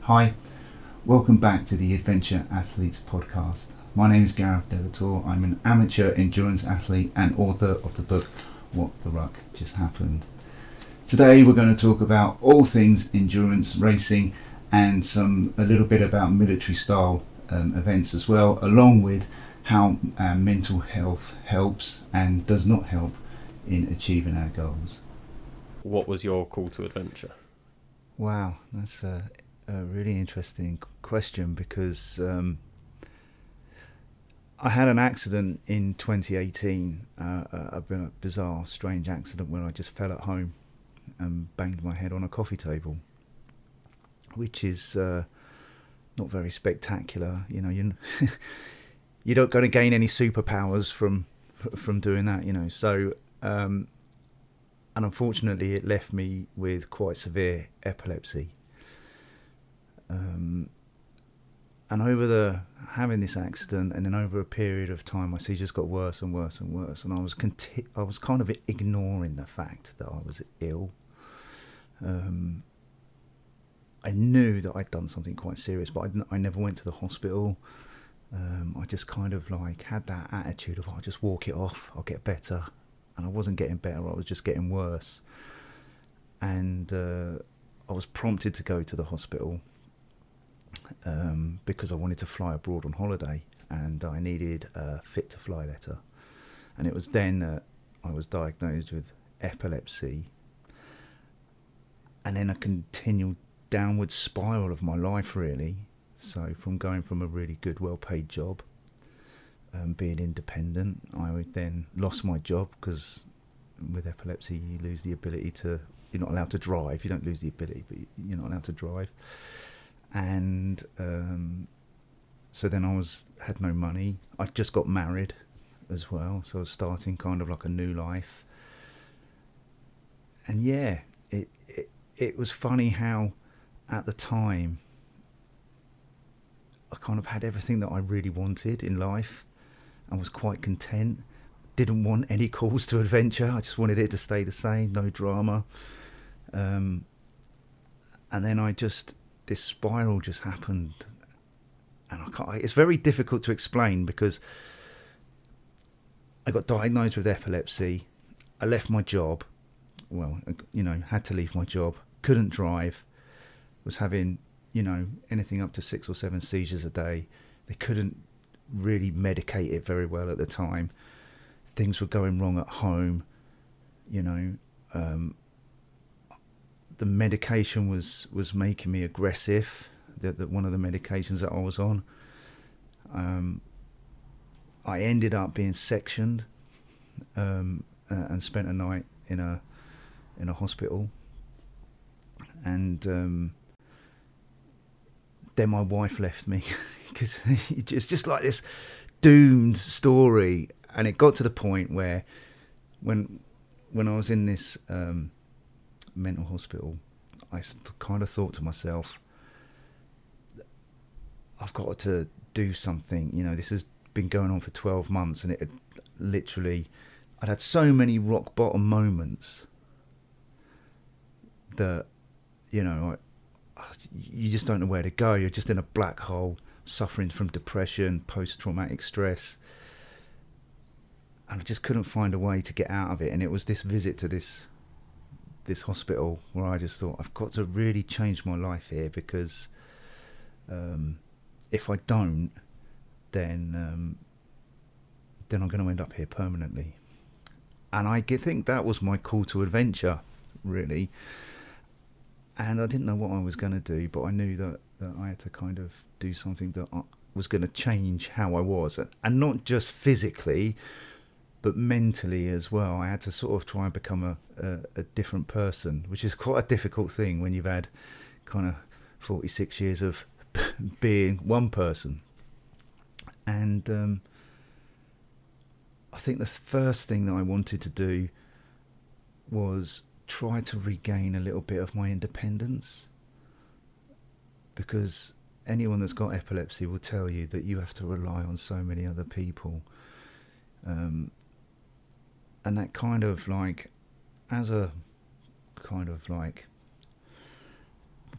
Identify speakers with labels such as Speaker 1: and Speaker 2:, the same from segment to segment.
Speaker 1: Hi, welcome back to the Adventure Athletes podcast. My name is Gareth De La Torre. I'm an amateur endurance athlete and author of the book What the Ruck Just Happened. Today we're going to talk about all things endurance racing and a little bit about military style events as well, along with how mental health helps and does not help in achieving our goals.
Speaker 2: What was your call to adventure?
Speaker 1: Wow, that's a really interesting question because I had an accident in 2018, a bizarre, strange accident where I just fell at home and banged my head on a coffee table, which is not very spectacular. You know, you're not going to gain any superpowers from doing that. You know, so and unfortunately, it left me with quite severe epilepsy. And over having this accident, and then over a period of time, my seizures got worse and worse and worse, and I was kind of ignoring the fact that I was ill. I knew that I'd done something quite serious, but I never went to the hospital. I just kind of like had that attitude of I'll just walk it off, I'll get better, and I wasn't getting better, I was just getting worse. And I was prompted to go to the hospital because I wanted to fly abroad on holiday and I needed a fit to fly letter. And it was then that I was diagnosed with epilepsy, and then a continual downward spiral of my life, really. So from going from a really good, well-paid job, being independent, I then lost my job because with epilepsy you lose the ability to, you're not allowed to drive. You don't lose the ability, but you're not allowed to drive. And so then I had no money. I just got married as well, so I was starting kind of like a new life. And yeah, it was funny how at the time I kind of had everything that I really wanted in life and was quite content. Didn't want any calls to adventure. I just wanted it to stay the same, no drama. And then this spiral just happened, and it's very difficult to explain because I got diagnosed with epilepsy. I left my job. Well, had to leave my job. Couldn't drive. Was having, anything up to 6 or 7 seizures a day. They couldn't really medicate it very well at the time. Things were going wrong at home. The medication was making me aggressive. That one of the medications that I was on. I ended up being sectioned and spent a night in a hospital. And then my wife left me because it's just like this doomed story. And it got to the point where when I was in this mental hospital, I kind of thought to myself, I've got to do something. This has been going on for 12 months and it had literally, I'd had so many rock bottom moments that, you just don't know where to go. You're just in a black hole, suffering from depression, post-traumatic stress. And I just couldn't find a way to get out of it. And it was this visit to this hospital where I just thought, I've got to really change my life here, because if I don't, then I'm going to end up here permanently. And I think that was my call to adventure, really. And I didn't know what I was going to do, but I knew that I had to kind of do something that was going to change how I was. And not just physically, but mentally as well. I had to sort of try and become a different person, which is quite a difficult thing when you've had kind of 46 years of being one person. And I think the first thing that I wanted to do was try to regain a little bit of my independence, because anyone that's got epilepsy will tell you that you have to rely on so many other people. And that kind of like, as a kind of like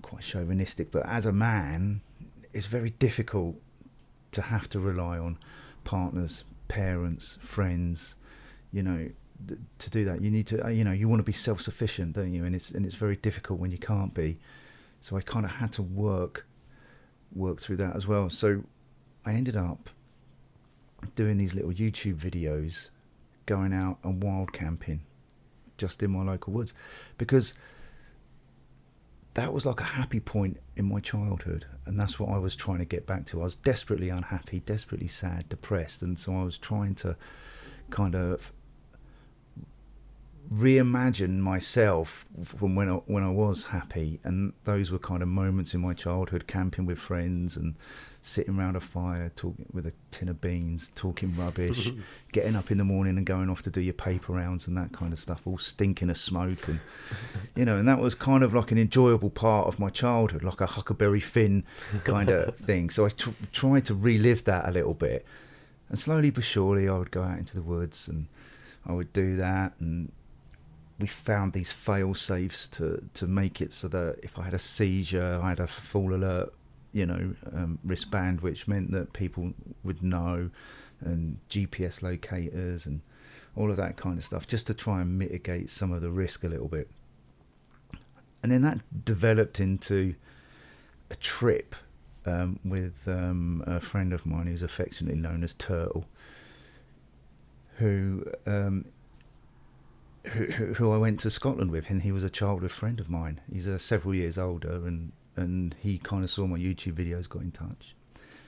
Speaker 1: quite chauvinistic, but as a man, it's very difficult to have to rely on partners, parents, friends, to do that. You need to, you want to be self-sufficient, don't you? And it's very difficult when you can't be. So I kind of had to work through that as well. So I ended up doing these little YouTube videos, going out and wild camping just in my local woods, because that was like a happy point in my childhood, and that's what I was trying to get back to. I was desperately unhappy, desperately sad, depressed, and so I was trying to kind of reimagine myself from when I was happy, and those were kind of moments in my childhood, camping with friends and sitting around a fire, talking with a tin of beans, talking rubbish, getting up in the morning and going off to do your paper rounds and that kind of stuff, all stinking of smoke, and and that was kind of like an enjoyable part of my childhood, like a Huckleberry Finn kind of thing. So I tried to relive that a little bit, and slowly but surely I would go out into the woods and I would do that, and we found these fail safes to make it so that if I had a seizure, I had a full alert wristband, which meant that people would know, and GPS locators and all of that kind of stuff, just to try and mitigate some of the risk a little bit. And then that developed into a trip with a friend of mine who's affectionately known as Turtle, who I went to Scotland with, and he was a childhood friend of mine. He's several years older, and he kind of saw my YouTube videos, got in touch.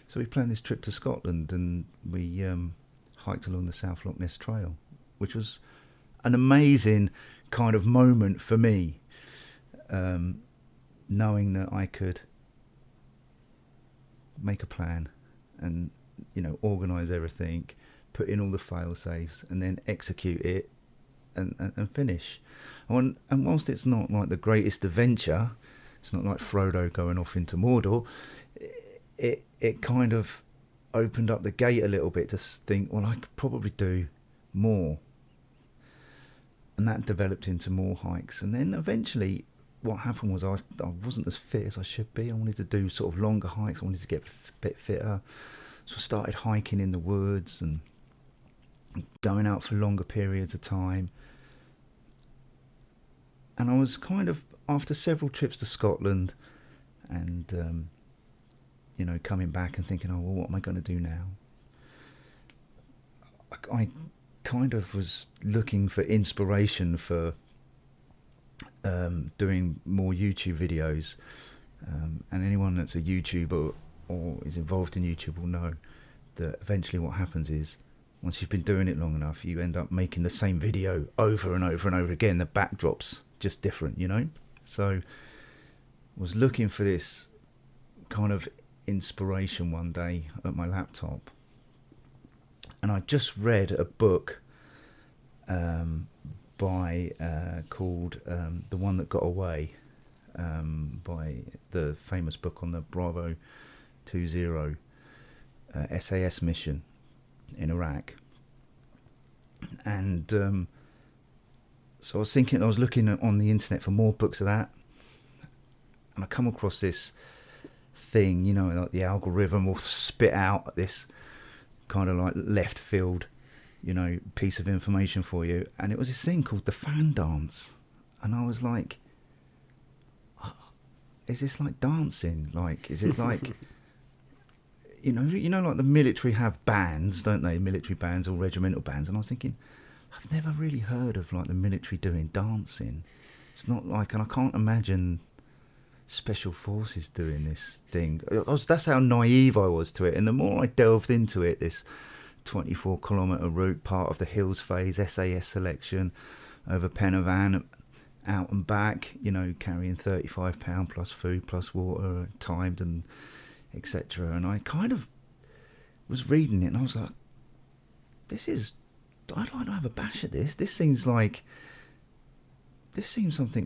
Speaker 1: So we planned this trip to Scotland, and we hiked along the South Loch Ness Trail, which was an amazing kind of moment for me, knowing that I could make a plan and organise everything, put in all the fail safes, and then execute it and finish. And whilst it's not like the greatest adventure, it's not like Frodo going off into Mordor, it kind of opened up the gate a little bit to think, well, I could probably do more. And that developed into more hikes. And then eventually what happened was I wasn't as fit as I should be. I wanted to do sort of longer hikes. I wanted to get a bit fitter. So I started hiking in the woods and going out for longer periods of time. And I was kind of, after several trips to Scotland and, coming back and thinking, oh, well, what am I going to do now? I kind of was looking for inspiration for doing more YouTube videos. And anyone that's a YouTuber or is involved in YouTube will know that eventually what happens is, once you've been doing it long enough, you end up making the same video over and over and over again. The backdrop's just different, So I was looking for this kind of inspiration one day at my laptop, and I just read a book by called The One That Got Away, by the famous book on the Bravo 20 SAS mission in Iraq. And so I was thinking, I was looking on the internet for more books of that, and I come across this thing, like the algorithm will spit out this kind of like left field, piece of information for you, and it was this thing called the fan dance, and I was like, is this like dancing? Like, is it like, like the military have bands, don't they? Military bands or regimental bands, and I was thinking, I've never really heard of like the military doing dancing. It's not like, and I can't imagine special forces doing this thing. That's how naive I was to it. And the more I delved into it, this 24-kilometre route, part of the Hills phase, SAS selection, over Pen y Fan, out and back, carrying £35 plus food plus water, timed and etc. And I kind of was reading it and I was like, I'd like to have a bash at this. This seems something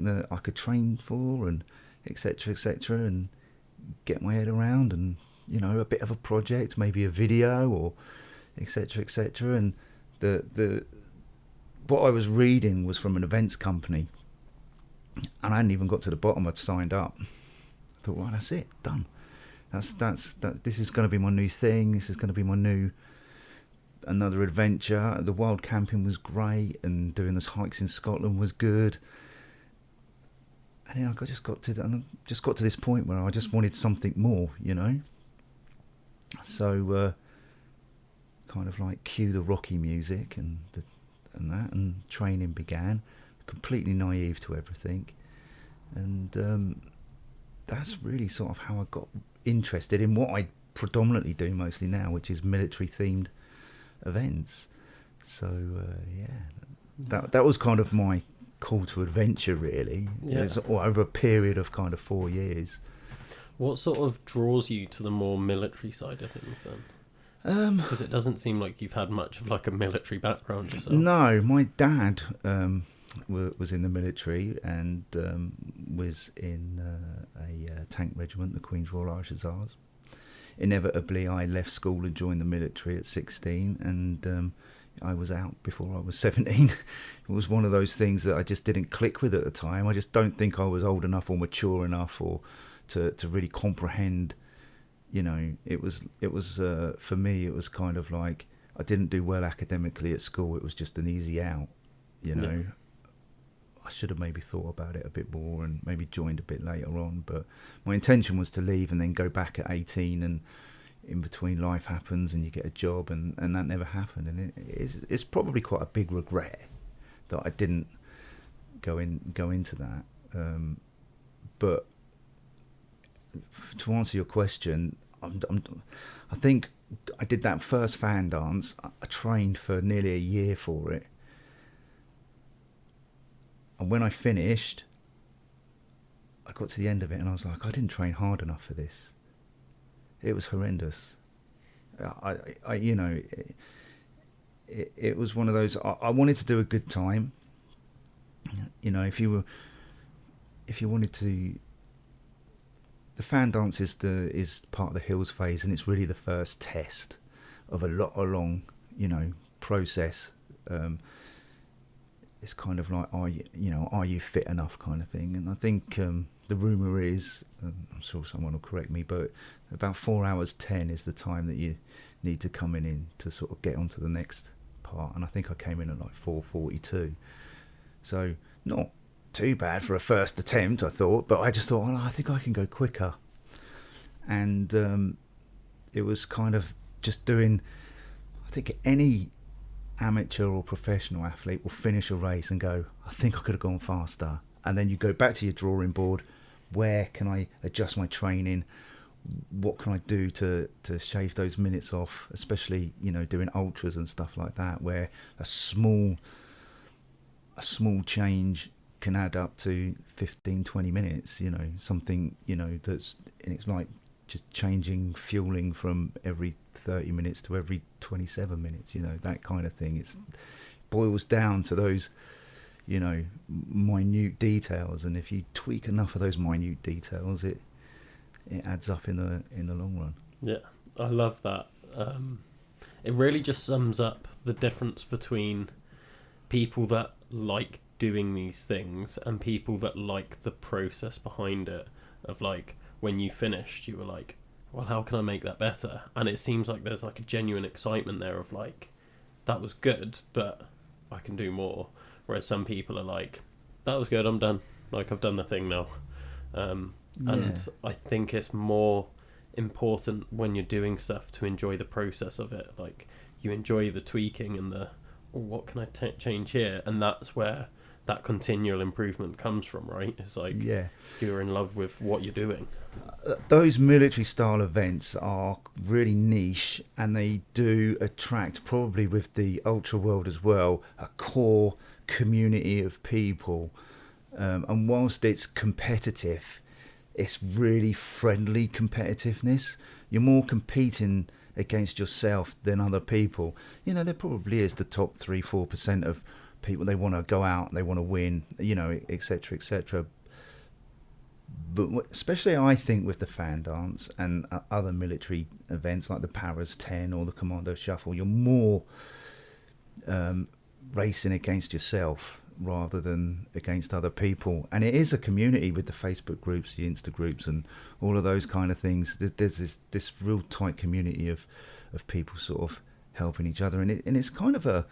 Speaker 1: that I could train for and etc. and get my head around, and a bit of a project, maybe a video or etc. And the what I was reading was from an events company, and I hadn't even got to the bottom. I'd signed up, I thought, well, that's it, done. This is going to be my new thing. This is going to be another adventure. The wild camping was great, and doing those hikes in Scotland was good. And then I just got to this point where I just wanted something more, So, kind of like cue the Rocky music and training began. Completely naive to everything, and that's really sort of how I got interested in what I predominantly do mostly now, which is military-themed events. So, that was kind of my call to adventure, really.
Speaker 2: Yeah.
Speaker 1: It was over a period of kind of 4 years.
Speaker 2: What sort of draws you to the more military side of things then? Because it doesn't seem like you've had much of like a military background yourself.
Speaker 1: No, my dad was in the military and was in a tank regiment, the Queen's Royal Irish Hussars. Inevitably, I left school and joined the military at 16, and I was out before I was 17. It was one of those things that I just didn't click with at the time. I just don't think I was old enough or mature enough or to really comprehend. It was for me, it was kind of like I didn't do well academically at school. It was just an easy out,
Speaker 2: Yeah.
Speaker 1: I should have maybe thought about it a bit more and maybe joined a bit later on. But my intention was to leave and then go back at 18, and in between life happens and you get a job, and that never happened. And it's probably quite a big regret that I didn't go into that. But to answer your question, I think I did that first fan dance. I trained for nearly a year for it. And when I finished, I got to the end of it and I was like, I didn't train hard enough for this. It was horrendous. It was one of those. I wanted to do a good time. If you wanted to, the fan dance is part of the Hills phase, and it's really the first test of a long process. It's kind of like, are you fit enough, kind of thing. And I think the rumour is, I'm sure someone will correct me, but about 4 hours 10 is the time that you need to come in to sort of get onto the next part. And I think I came in at like 4:42, so not too bad for a first attempt, I thought. But I just thought, I think I can go quicker. And it was kind of just doing, I think any amateur or professional athlete will finish a race and go, I think I could have gone faster. And then you go back to your drawing board. Where can I adjust my training? What can I do to shave those minutes off? Especially, doing ultras and stuff like that, where a small change can add up to 15-20 minutes. Something that's, and it's like just changing fueling from every 30 minutes to every 27 minutes, that kind of thing. It boils down to those, minute details, and if you tweak enough of those minute details, it adds up in the long run.
Speaker 2: Yeah, I love that. It really just sums up the difference between people that like doing these things and people that like the process behind it, of like, when you finished you were like, well, how can I make that better? And it seems like there's like a genuine excitement there of like, that was good, but I can do more. Whereas some people are like, that was good, I'm done, like I've done the thing now. And I think it's more important when you're doing stuff to enjoy the process of it. Like, you enjoy the tweaking and the, what can I change here? And that's where that continual improvement comes from, right? It's like, you're in love with what you're doing.
Speaker 1: Those military style events are really niche, and they do attract, probably with the ultra world as well, a core community of people. And whilst it's competitive, it's really friendly competitiveness. You're more competing against yourself than other people. There probably is the top 3-4% of people, they want to go out, they want to win, etc., etc. But especially, I think, with the fan dance and other military events like the Paras 10 or the Commando Shuffle, you're more racing against yourself rather than against other people. And it is a community with the Facebook groups, the Insta groups, and all of those kind of things. There's this real tight community of people sort of helping each other, and it's kind of a,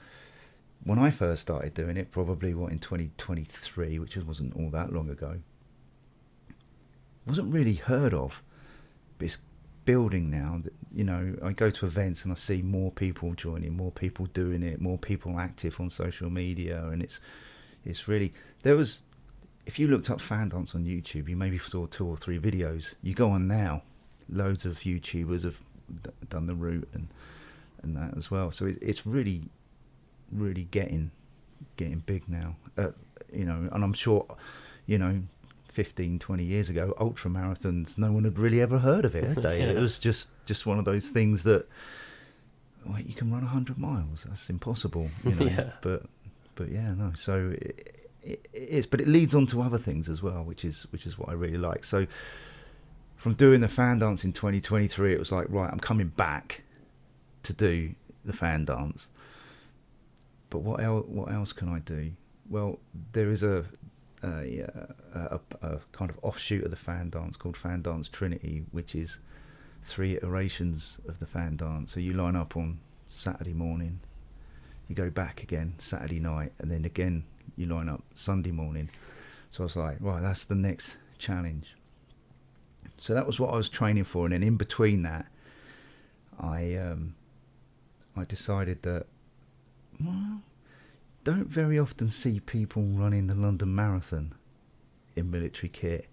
Speaker 1: when I first started doing it, probably in 2023, which wasn't all that long ago, wasn't really heard of, but it's building now. You know, I go to events and I see more people joining, more people doing it, more people active on social media, and it's really, there was, if you looked up fan dance on YouTube, you maybe saw 2 or 3 videos. You go on now, loads of YouTubers have done the route and that as well. So it's really getting big now. You know, and I'm sure, you know, 15, 20 years ago, ultra marathons, no one had really ever heard of it, had they?
Speaker 2: Yeah.
Speaker 1: It was just one of those things that, well, you can run 100 miles. That's impossible, you know.
Speaker 2: Yeah.
Speaker 1: But yeah, no. So it is, but it leads on to other things as well, which is what I really like. So from doing the fan dance in 2023, it was like, right, I'm coming back to do the fan dance. But what else can I do? Well, there is a kind of offshoot of the fan dance called Fan Dance Trinity, which is 3 iterations of the fan dance. So you line up on Saturday morning, you go back again Saturday night, and then again you line up Sunday morning. So I was like, right, that's the next challenge. So that was what I was training for, and then in between that, I decided that, well, don't very often see people running the London Marathon in military kit,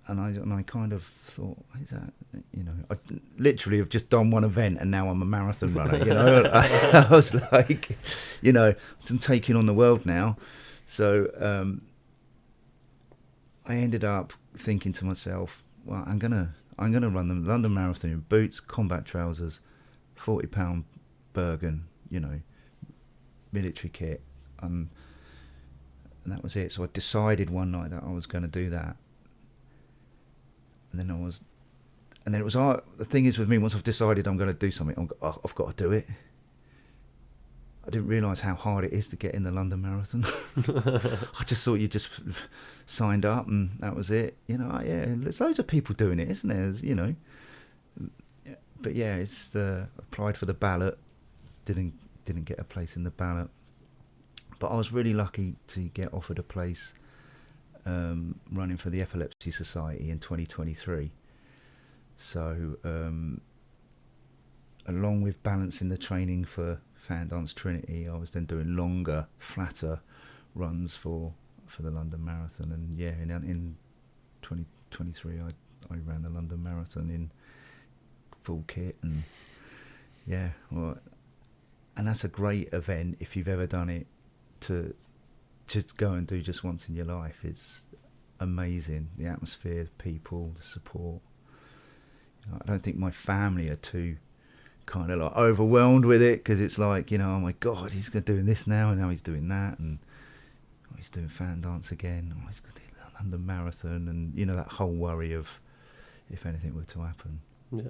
Speaker 1: and I kind of thought, is that, you know, I literally have just done one event and now I'm a marathon runner, you know. I was like, you know, I'm taking on the world now. So I ended up thinking to myself, well, I'm gonna run the London Marathon in boots, combat trousers, £40 Bergen, you know, military kit, and that was it. So I decided one night that I was going to do that, and then it was the thing is with me, once I've decided I'm going to do something, I've got to do it. I didn't realise how hard it is to get in the London Marathon. I just thought you just signed up and that was it. You know, yeah, there's loads of people doing it, isn't there? There's, you know, but yeah, it's applied for the ballot, didn't get a place in the ballot, but I was really lucky to get offered a place running for the Epilepsy Society in 2023. So along with balancing the training for Fan Dance Trinity, I was then doing longer, flatter runs for the London Marathon. And yeah, in 2023 I ran the London Marathon in full kit, and yeah, well, and that's a great event if you've ever done it, to just go and do just once in your life. It's amazing, the atmosphere, the people, the support. You know, I don't think my family are too kind of like overwhelmed with it, because it's like, you know, oh my God, he's doing this now, and now he's doing that, and he's doing fan dance again, he's going to do the London Marathon, and you know, that whole worry of if anything were to happen.
Speaker 2: Yeah.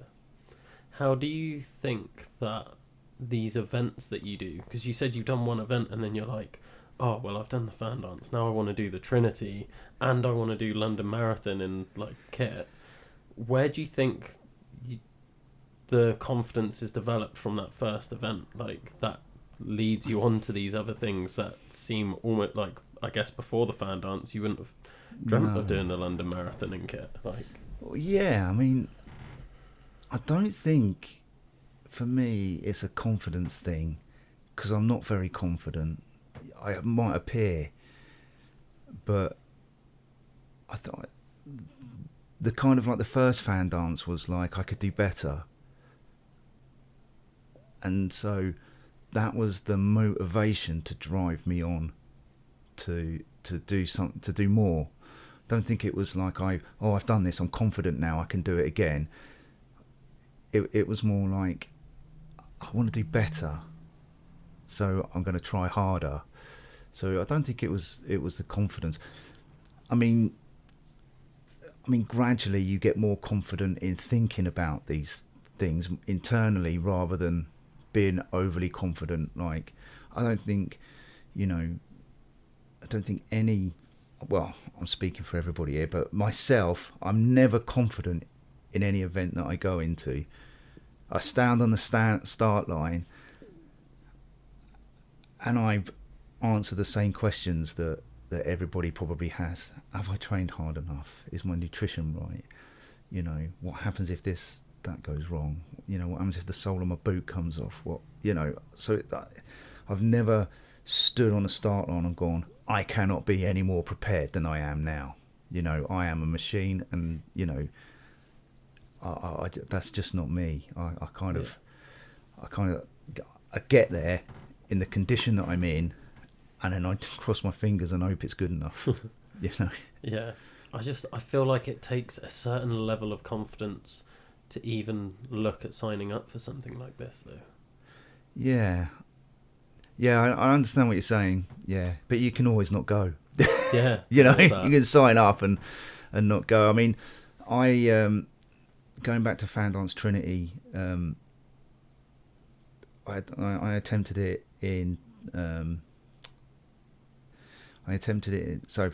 Speaker 2: How do you think that these events that you do, because you said you've done one event and then you're like, oh well, I've done the fan dance, now I want to do the Trinity and I want to do London Marathon in like kit, where do you think the confidence is developed from that first event, like that leads you on to these other things that seem almost like, I guess before the fan dance you wouldn't have dreamt of doing the London Marathon in kit? Like,
Speaker 1: well, yeah, I mean, I don't think, for me, it's a confidence thing, because I'm not very confident. I might appear, but I thought the kind of like the first fan dance was like I could do better, and so that was the motivation to drive me on to do something, to do more. Don't think it was like I've done this, I'm confident now, I can do it again. It was more like, I want to do better, so I'm going to try harder. So I don't think it was the confidence. I mean, gradually you get more confident in thinking about these things internally rather than being overly confident. Like, I don't think, you know, I don't think any, well, I'm speaking for everybody here, but myself, I'm never confident in any event that I go into. I stand on the start line and I answer the same questions that everybody probably has. Have I trained hard enough? Is my nutrition right? You know, what happens if that goes wrong? You know, what happens if the sole of my boot comes off? What, you know, so I've never stood on the start line and gone, I cannot be any more prepared than I am now. You know, I am a machine, and, you know, I that's just not me. I get there in the condition that I'm in, and then I cross my fingers and hope it's good enough. You know.
Speaker 2: Yeah, I feel like it takes a certain level of confidence to even look at signing up for something like this, though.
Speaker 1: Yeah, I understand what you're saying. Yeah, but you can always not go.
Speaker 2: Yeah,
Speaker 1: you know, you can sign up and not go. I mean, going back to Fan Dance Trinity, I attempted it in. So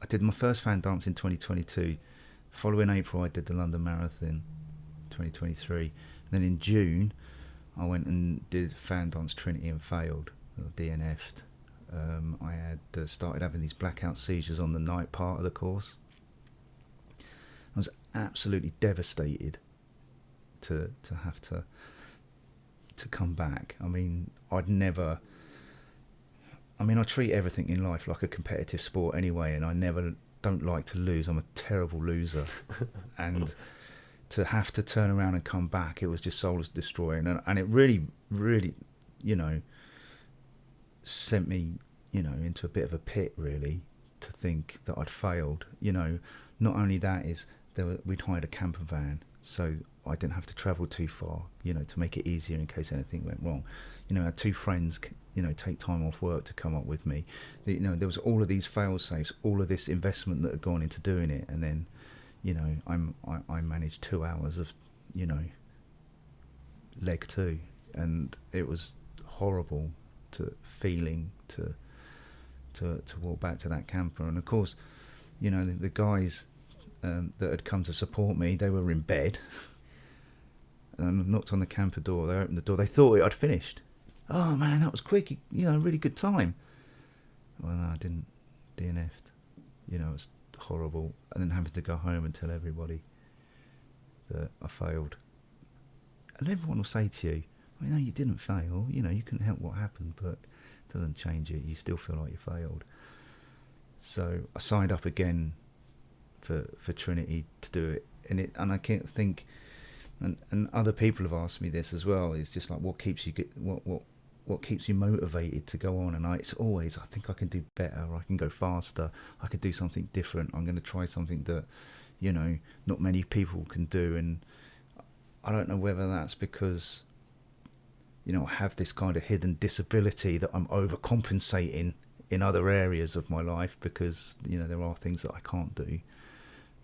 Speaker 1: I did my first Fan Dance in 2022. Following April, I did the London Marathon, 2023. And then in June, I went and did Fan Dance Trinity and failed, or DNF'd. I had started having these blackout seizures on the night part of the course. I was absolutely devastated to have to come back. I mean, I treat everything in life like a competitive sport anyway, and I don't like to lose. I'm a terrible loser. And to have to turn around and come back, it was just soul destroying. And it really, really, you know, sent me, you know, into a bit of a pit, really, to think that I'd failed. You know, not only that is, we'd hired a camper van, so I didn't have to travel too far, you know, to make it easier in case anything went wrong. You know, I had two friends, you know, take time off work to come up with me. You know, there was all of these fail-safes, all of this investment that had gone into doing it, and then, you know, I managed 2 hours of, you know, leg two, and it was horrible to walk back to that camper. And of course, you know, the guys that had come to support me, they were in bed. And I knocked on the camper door. They opened the door. They thought I'd finished. Oh man, that was quick. You know, really good time. Well, no, I didn't. DNF'd. You know, it was horrible. And then having to go home and tell everybody that I failed. And everyone will say to you, well, no, you didn't fail. You know, you couldn't help what happened, but it doesn't change it. You still feel like you failed. So I signed up again for Trinity to do it. And I can't think, and other people have asked me this as well. It's just like, what keeps you motivated to go on? And it's always, I think I can do better, or I can go faster, I could do something different, I'm going to try something that, you know, not many people can do. And I don't know whether that's because, you know, I have this kind of hidden disability that I'm overcompensating in other areas of my life, because, you know, there are things that I can't do.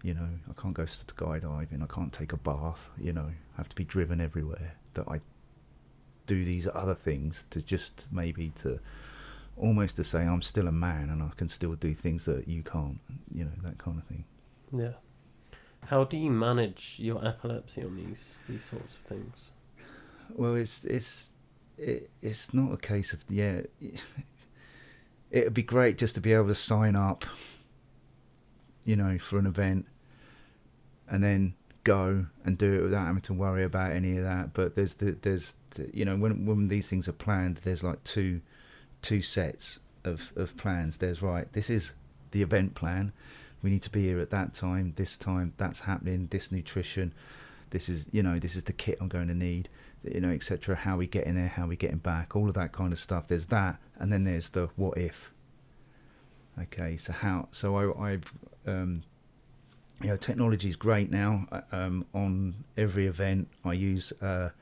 Speaker 1: You know, I can't go skydiving, I can't take a bath, you know, I have to be driven everywhere. That I do these other things to just maybe to almost to say I'm still a man and I can still do things that you can't, you know, that kind of thing.
Speaker 2: Yeah. How do you manage your epilepsy on these sorts of things?
Speaker 1: Well, it's not a case of, yeah, it'd be great just to be able to sign up, you know, for an event and then go and do it without having to worry about any of that. But there's you know, when these things are planned, there's like two sets of plans. There's, right, this is the event plan, we need to be here at that time, this time, that's happening, this nutrition, this is, you know, this is the kit I'm going to need, you know, etc. How we get in there, how we getting back, all of that kind of stuff. There's that, and then there's the what if. Okay, so I've you know, technology is great now. On every event, I use a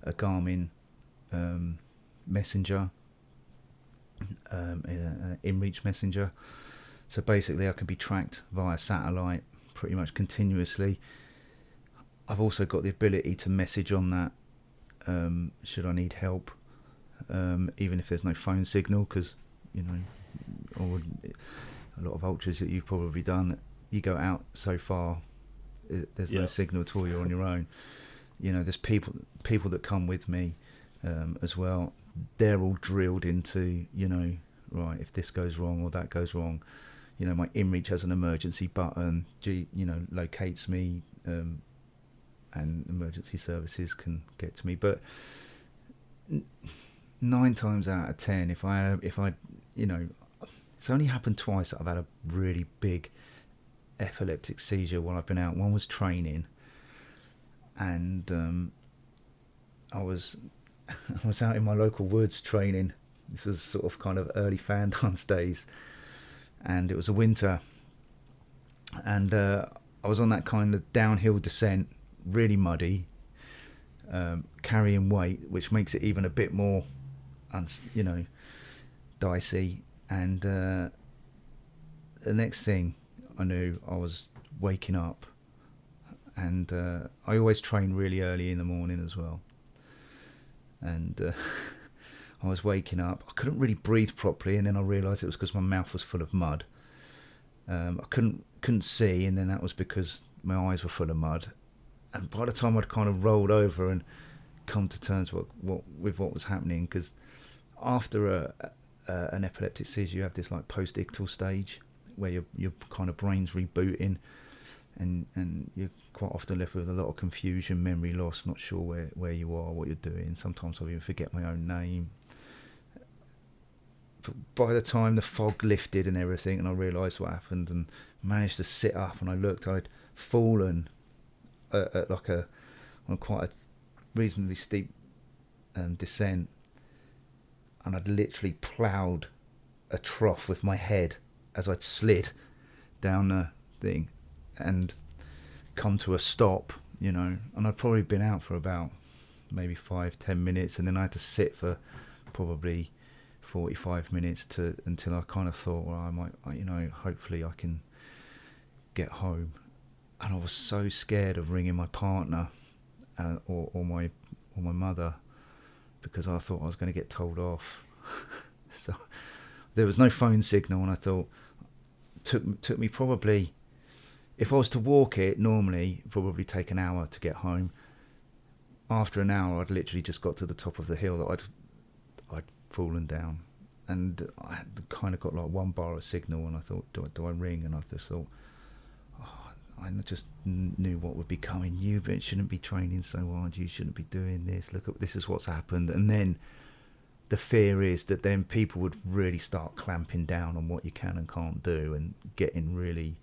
Speaker 1: Garmin messenger, InReach messenger. So basically, I can be tracked via satellite pretty much continuously. I've also got the ability to message on that should I need help, even if there's no phone signal, because, you know, or a lot of ultras that you've probably done, you go out so far, there's no signal at all, you're on your own. You know, there's people that come with me as well. They're all drilled into, you know, right, if this goes wrong or that goes wrong, you know, my InReach has an emergency button, you know, locates me, and emergency services can get to me. But 9 times out of 10, if I, you know, it's only happened twice that I've had a really big epileptic seizure while I've been out. One was training, and I was out in my local woods training. This was sort of kind of early fan dance days, and it was a winter, and I was on that kind of downhill descent, really muddy, carrying weight, which makes it even a bit more, you know, dicey. And the next thing I knew, I was waking up, and I always train really early in the morning as well. And I was waking up. I couldn't really breathe properly, and then I realised it was because my mouth was full of mud. I couldn't see, and then that was because my eyes were full of mud. And by the time I'd kind of rolled over and come to terms with what was happening, because after an epileptic seizure, you have this like post-ictal stage where your kind of brain's rebooting, and you're quite often left with a lot of confusion, memory loss, not sure where you are, what you're doing. Sometimes I even forget my own name. But by the time the fog lifted and everything, and I realised what happened and managed to sit up, and I looked, I'd fallen on quite a reasonably steep descent, and I'd literally ploughed a trough with my head as I'd slid down the thing and come to a stop, you know. And I'd probably been out for about maybe 5-10 minutes, and then I had to sit for probably 45 minutes until I kind of thought, well, I might, you know, hopefully I can get home. And I was so scared of ringing my partner or my mother, because I thought I was going to get told off. So there was no phone signal, and I thought took me probably, if I was to walk it normally, it'd probably take an hour to get home. After an hour, I'd literally just got to the top of the hill that I'd fallen down, and I had kind of got like one bar of signal, and I thought, do I ring? And I just thought, I just knew what would be coming. You shouldn't be training so hard. You shouldn't be doing this. Look, this is what's happened. And then the fear is that then people would really start clamping down on what you can and can't do, and getting really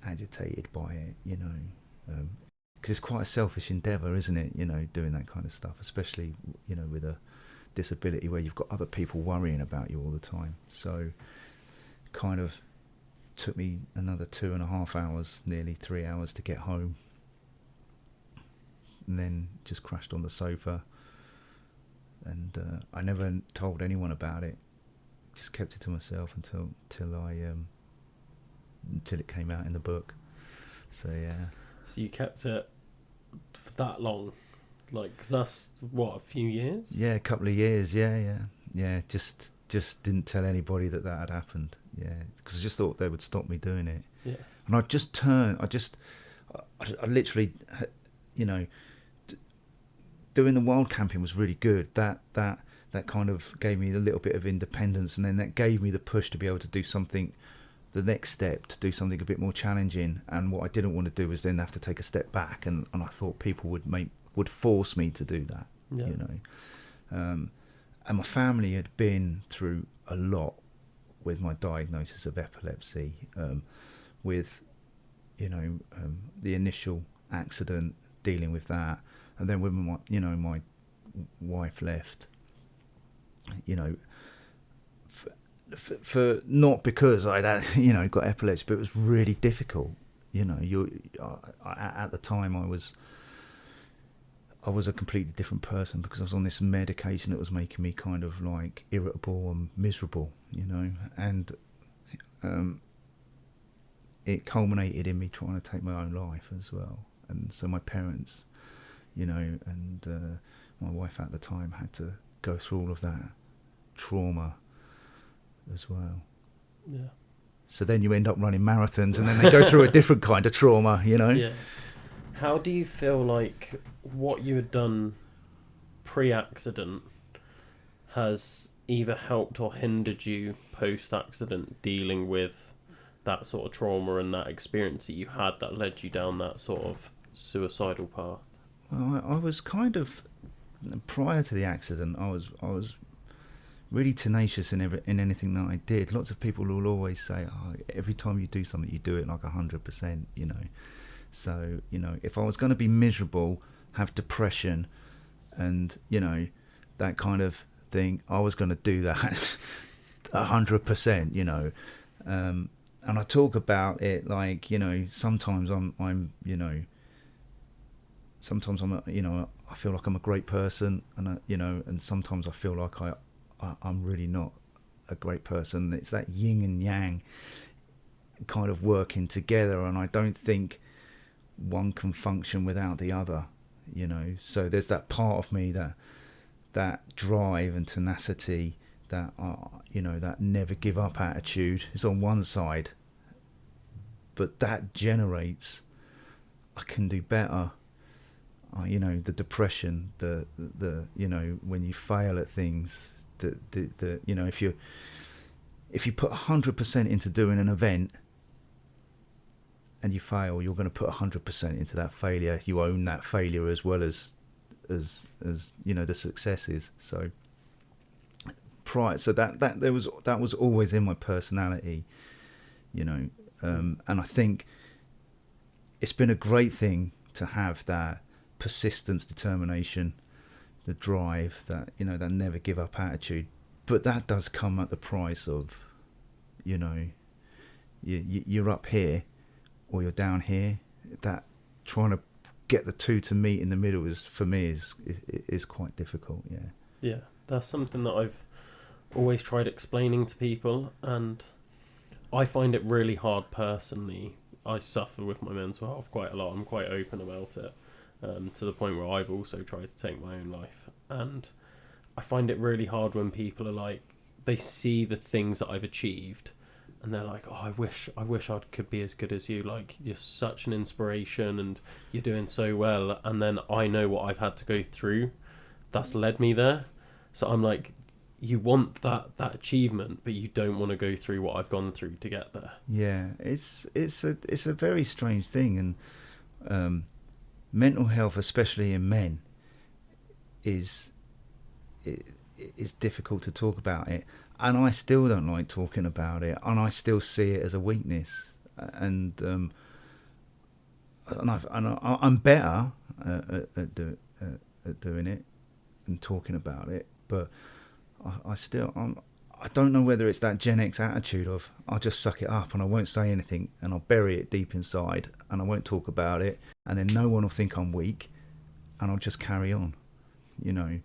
Speaker 1: agitated by it, you know. Because it's quite a selfish endeavour, isn't it? You know, doing that kind of stuff, especially, you know, with a disability where you've got other people worrying about you all the time. So kind of took me another 2.5 hours, nearly 3 hours to get home, and then just crashed on the sofa. And I never told anyone about it, just kept it to myself until it came out in the book. So yeah.
Speaker 2: So you kept it for that long, like, 'cause that's what, a few years?
Speaker 1: Yeah, a couple of years. Yeah. Just didn't tell anybody that had happened. Yeah, because I just thought they would stop me doing it.
Speaker 2: Yeah.
Speaker 1: And I literally, you know, doing the wild camping was really good. That kind of gave me a little bit of independence, and then that gave me the push to be able to do something, the next step, to do something a bit more challenging. And what I didn't want to do was then have to take a step back, and I thought people would force me to do that.
Speaker 2: Yeah.
Speaker 1: You know. And my family had been through a lot with my diagnosis of epilepsy, with, you know, the initial accident, dealing with that, and then when my wife left, you know, for not because I'd got epilepsy, but it was really difficult. You know, at the time I was a completely different person, because I was on this medication that was making me kind of like irritable and miserable, you know, and it culminated in me trying to take my own life as well. And so my parents, you know, and my wife at the time had to go through all of that trauma as well.
Speaker 2: Yeah.
Speaker 1: So then you end up running marathons, and then they go through a different kind of trauma, you know?
Speaker 2: Yeah. How do you feel like what you had done pre-accident has either helped or hindered you post-accident dealing with that sort of trauma and that experience that you had that led you down that sort of suicidal path?
Speaker 1: Well, I was kind of, prior to the accident, I was really tenacious in anything that I did. Lots of people will always say, oh, every time you do something, you do it like 100%, you know. So, you know, if I was going to be miserable, have depression, and, you know, that kind of thing, I was going to do that 100%, you know. And I talk about it like, you know, sometimes I'm you know, sometimes you know, I feel like I'm a great person, and you know, and sometimes I feel like I'm really not a great person. It's that yin and yang kind of working together, and I don't think one can function without the other, you know. So there's that part of me that drive and tenacity, that you know, that never give up attitude is on one side, but that generates, I can do better. You know, the depression, the you know, when you fail at things, the you know, if you put 100% into doing an event and you fail, you're going to put 100% into that failure. You own that failure as well as you know, the successes. So so that was always in my personality, you know. And I think it's been a great thing to have that persistence, determination, the drive, that, you know, that never give up attitude. But that does come at the price of, you know, you're up here or you're down here. That trying to get the two to meet in the middle is quite difficult.
Speaker 2: Yeah, that's something that I've always tried explaining to people, and I find it really hard personally. I suffer with my mental health quite a lot. I'm quite open about it, to the point where I've also tried to take my own life. And I find it really hard when people are like, they see the things that I've achieved, and they're like, oh, I wish I could be as good as you. Like, you're such an inspiration, and you're doing so well. And then I know what I've had to go through that's led me there. So I'm like, you want that achievement, but you don't want to go through what I've gone through to get there.
Speaker 1: Yeah, it's a very strange thing, and mental health, especially in men, is difficult to talk about it, and I still don't like talking about it, and I still see it as a weakness, and I'm better at doing it and talking about it, but I don't know whether it's that Gen X attitude of, I'll just suck it up and I won't say anything and I'll bury it deep inside and I won't talk about it, and then no one will think I'm weak and I'll just carry on, you know.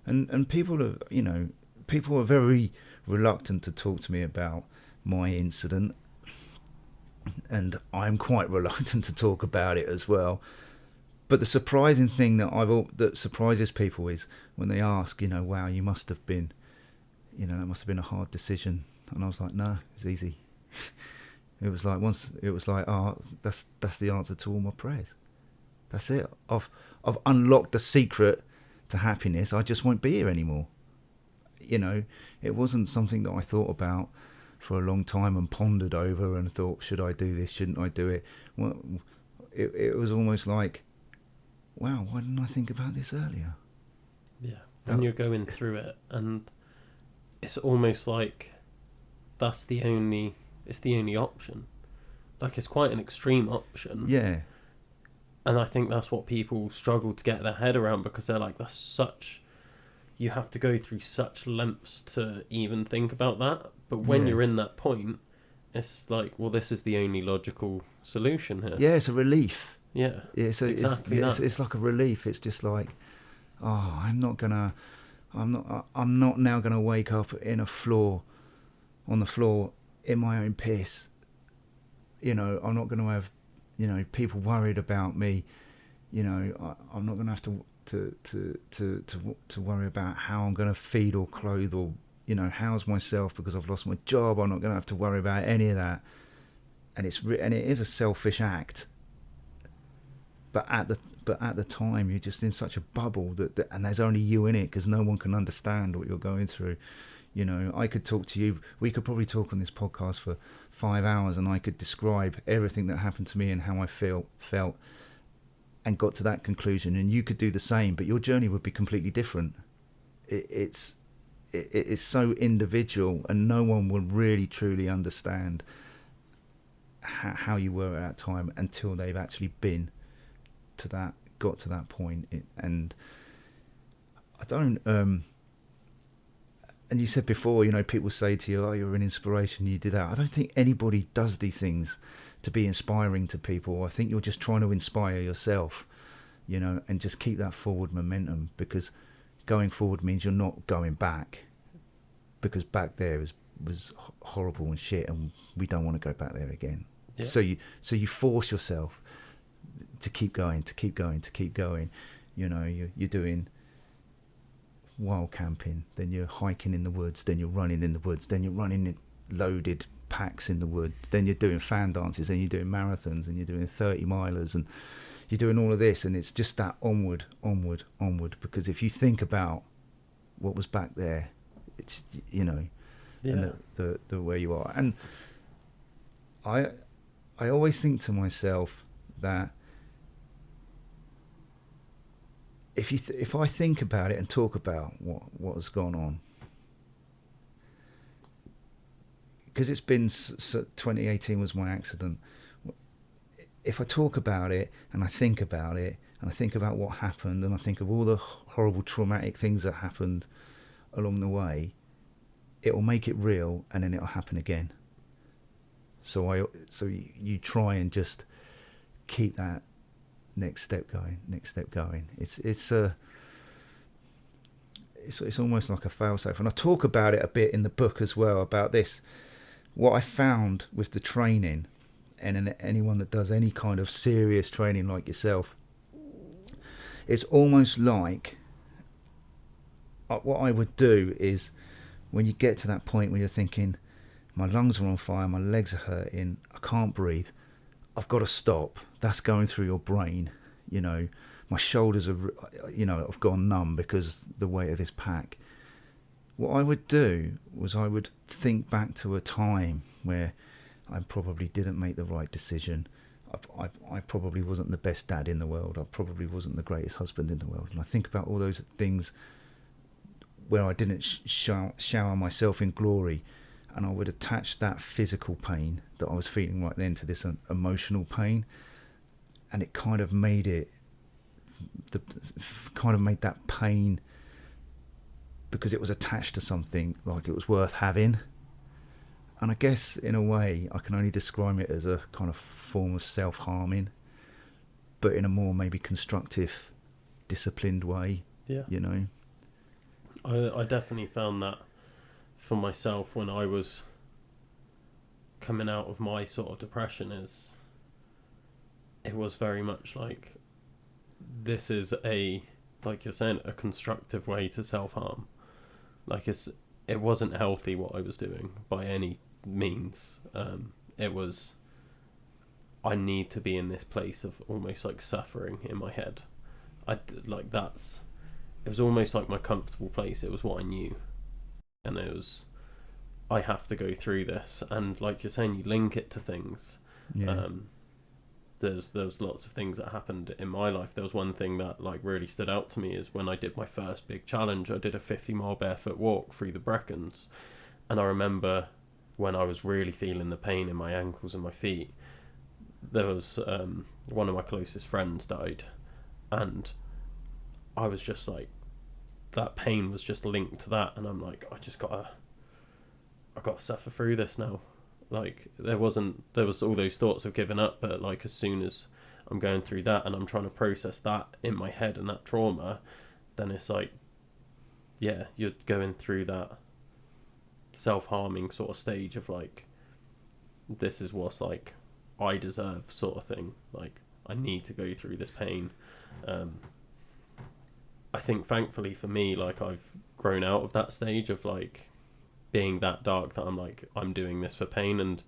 Speaker 1: And people are, you know, people are very reluctant to talk to me about my incident, and I'm quite reluctant to talk about it as well. But the surprising thing that surprises people is when they ask, you know, wow, you must have been, you know, that must have been a hard decision. And I was like, no, it was easy. It was like, oh, that's the answer to all my prayers. That's it. I've unlocked the secret to happiness. I just won't be here anymore. You know, it wasn't something that I thought about for a long time and pondered over and thought, should I do this? Shouldn't I do it? Well, it was almost like, wow, why didn't I think about this earlier?
Speaker 2: Yeah, when you're going through it, and it's almost like it's the only option. Like, it's quite an extreme option.
Speaker 1: Yeah.
Speaker 2: And I think that's what people struggle to get their head around, because they're like, you have to go through such lengths to even think about that. But when you're in that point, it's like, well, this is the only logical solution here.
Speaker 1: Yeah, it's a relief.
Speaker 2: Yeah,
Speaker 1: exactly that. It's like a relief. It's just like, oh, I'm not now gonna wake up on the floor in my own piss. You know, I'm not gonna have, you know, people worried about me. You know, I'm not gonna have to worry about how I'm gonna feed or clothe or house myself because I've lost my job. I'm not going to have to worry about any of that. And and it is a selfish act. But at the time, you're just in such a bubble that and there's only you in it, because no one can understand what you're going through. I could talk to you. We could probably talk on this podcast for 5 hours, and I could describe everything that happened to me and how I felt, and got to that conclusion. And you could do the same, but your journey would be completely different. It's so individual, and no one will really truly understand how you were at that time until they've actually got to that point. And I don't. And you said before, people say to you, "Oh, you're an inspiration. You do that." I don't think anybody does these things to be inspiring to people. I think you're just trying to inspire yourself, and just keep that forward momentum, because going forward means you're not going back, because back there was horrible and shit, and we don't want to go back there again. Yeah. So you force yourself to keep going. You're doing wild camping, then you're hiking in the woods, then you're running in the woods, then you're running in loaded packs in the woods, then you're doing fan dances, then you're doing marathons, and you're doing 30 milers, and you're doing all of this, and it's just that onward. Because if you think about what was back there, it's and the where you are. And I always think to myself that if I think about it and talk about what has gone on, because it's been 2018 was my accident. If I talk about it and I think about it and I think about what happened and I think of all the horrible traumatic things that happened along the way, it will make it real, and then it'll happen again. So you try and just keep that next step going. It's almost like a failsafe, and I talk about it a bit in the book as well, about this. What I found with the training, and anyone that does any kind of serious training like yourself, it's almost like what I would do is, when you get to that point where you're thinking, my lungs are on fire, my legs are hurting, I can't breathe, I've got to stop. That's going through your brain. My shoulders are, I've gone numb because the weight of this pack. What I would do was I would think back to a time where I probably didn't make the right decision. I probably wasn't the best dad in the world. I probably wasn't the greatest husband in the world. And I think about all those things where I didn't shower myself in glory, and I would attach that physical pain that I was feeling right then to this emotional pain, and it kind of made that pain, because it was attached to something, like it was worth having. And I guess in a way I can only describe it as a kind of form of self-harming, but in a more maybe constructive, disciplined way.
Speaker 2: Yeah. I definitely found that for myself when I was coming out of my sort of depression, it was very much like, this is like you're saying, a constructive way to self-harm. Like it wasn't healthy what I was doing by any means. It was, I need to be in this place of almost like suffering in my head. It was almost like my comfortable place. It was what I knew. And it was, I have to go through this. And like you're saying, you link it to things. Yeah. There's lots of things that happened in my life. There was one thing that like really stood out to me, is when I did my first big challenge. I did a 50-mile barefoot walk through the Brecons. And I remember when I was really feeling the pain in my ankles and my feet, there was one of my closest friends died. And I was just like, that pain was just linked to that, and I'm like, I gotta suffer through this now. Like there was all those thoughts of giving up, but like as soon as I'm going through that and I'm trying to process that in my head and that trauma, then it's like, yeah, you're going through that self-harming sort of stage of like, this is what's like I deserve sort of thing. Like I need to go through this pain. I think thankfully for me, like I've grown out of that stage of like being that dark that I'm like, I'm doing this for pain, and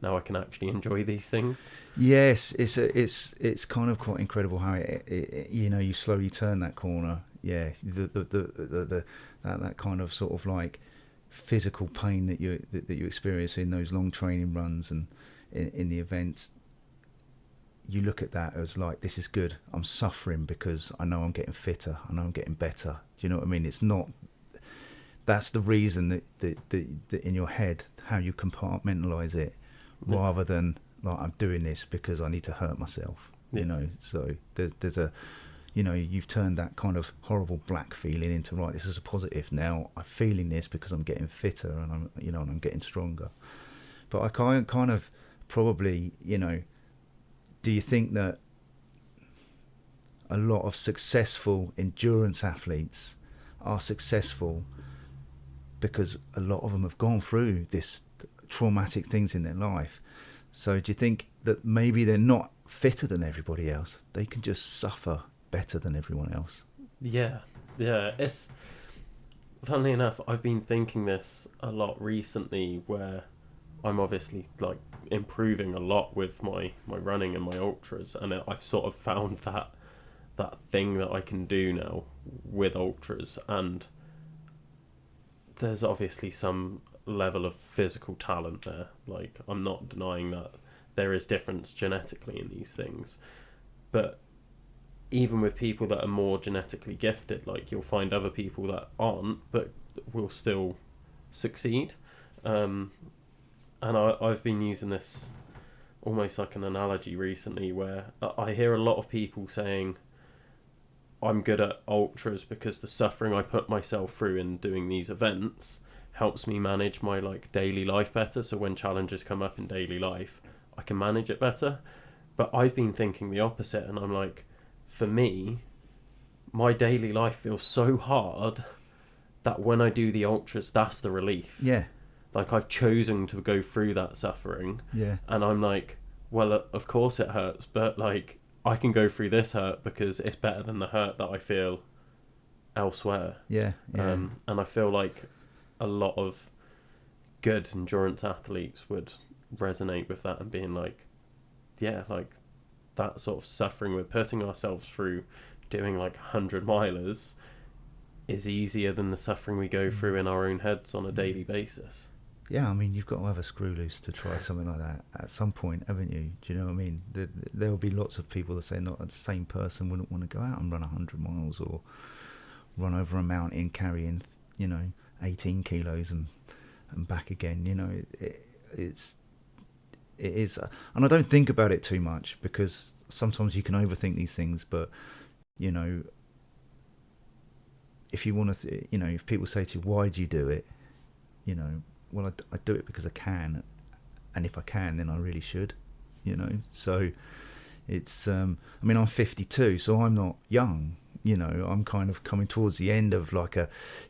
Speaker 2: now I can actually enjoy these things.
Speaker 1: Yes, it's kind of quite incredible how you slowly turn that corner. Yeah, that kind of sort of like physical pain that you experience in those long training runs and in the events. You look at that as like, this is good. I'm suffering because I know I'm getting fitter. I know I'm getting better. Do you know what I mean? It's not. That's the reason that in your head, how you compartmentalize it, rather than like, I'm doing this because I need to hurt myself. So there's a, you've turned that kind of horrible black feeling into, right, this is a positive. Now I'm feeling this because I'm getting fitter and I'm getting stronger. But I kind of probably, do you think that a lot of successful endurance athletes are successful because a lot of them have gone through this traumatic things in their life? So do you think that maybe they're not fitter than everybody else? They can just suffer better than everyone else.
Speaker 2: Yeah. It's funnily enough, I've been thinking this a lot recently, where I'm obviously like improving a lot with my running and my ultras, and I've sort of found that thing that I can do now with ultras, and there's obviously some level of physical talent there. Like, I'm not denying that there is difference genetically in these things, but even with people that are more genetically gifted, like, you'll find other people that aren't but will still succeed. And I've been using this almost like an analogy recently, where I hear a lot of people saying, I'm good at ultras because the suffering I put myself through in doing these events helps me manage my like daily life better. So when challenges come up in daily life, I can manage it better. But I've been thinking the opposite, and I'm like, for me, my daily life feels so hard that when I do the ultras, that's the relief.
Speaker 1: Yeah.
Speaker 2: Like, I've chosen to go through that suffering.
Speaker 1: Yeah.
Speaker 2: And I'm like, well, of course it hurts, but like, I can go through this hurt because it's better than the hurt that I feel elsewhere.
Speaker 1: Yeah.
Speaker 2: And I feel like a lot of good endurance athletes would resonate with that, and being like, yeah, like that sort of suffering we're putting ourselves through doing like 100 milers is easier than the suffering we go through in our own heads on a daily basis.
Speaker 1: Yeah, I mean, you've got to have a screw loose to try something like that at some point, haven't you? Do you know what I mean? There will be lots of people that say not the same person wouldn't want to go out and run 100 miles or run over a mountain carrying, 18 kilos and back again. It is, and I don't think about it too much, because sometimes you can overthink these things. But if you want to, if people say to you, "Why do you do it?" Well, I do it because I can, and if I can, then I really should. So it's. I mean, I'm 52, so I'm not young. I'm kind of coming towards the end of like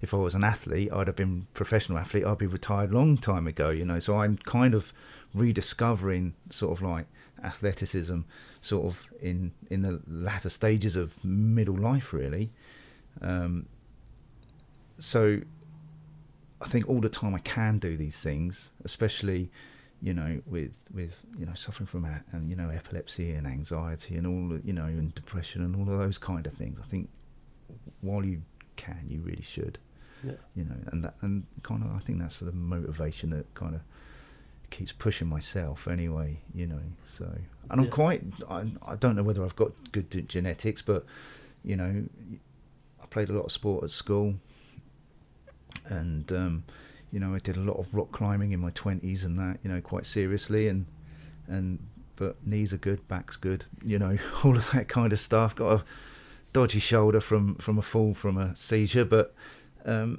Speaker 1: if I was an athlete, I'd have been a professional athlete, I'd be retired a long time ago, so I'm kind of rediscovering sort of like athleticism sort of in the latter stages of middle life, really. So I think all the time I can do these things, especially with suffering from epilepsy and anxiety and all, and depression and all of those kind of things. I think while you can, you really should.
Speaker 2: Yeah.
Speaker 1: And kind of, I think that's the motivation that kind of keeps pushing myself anyway. So, and I'm quite. I don't know whether I've got good genetics, but I played a lot of sport at school, and I did a lot of rock climbing in my 20s and that, quite seriously, but knees are good, back's good, all of that kind of stuff. Got a dodgy shoulder from a fall from a seizure, but yeah,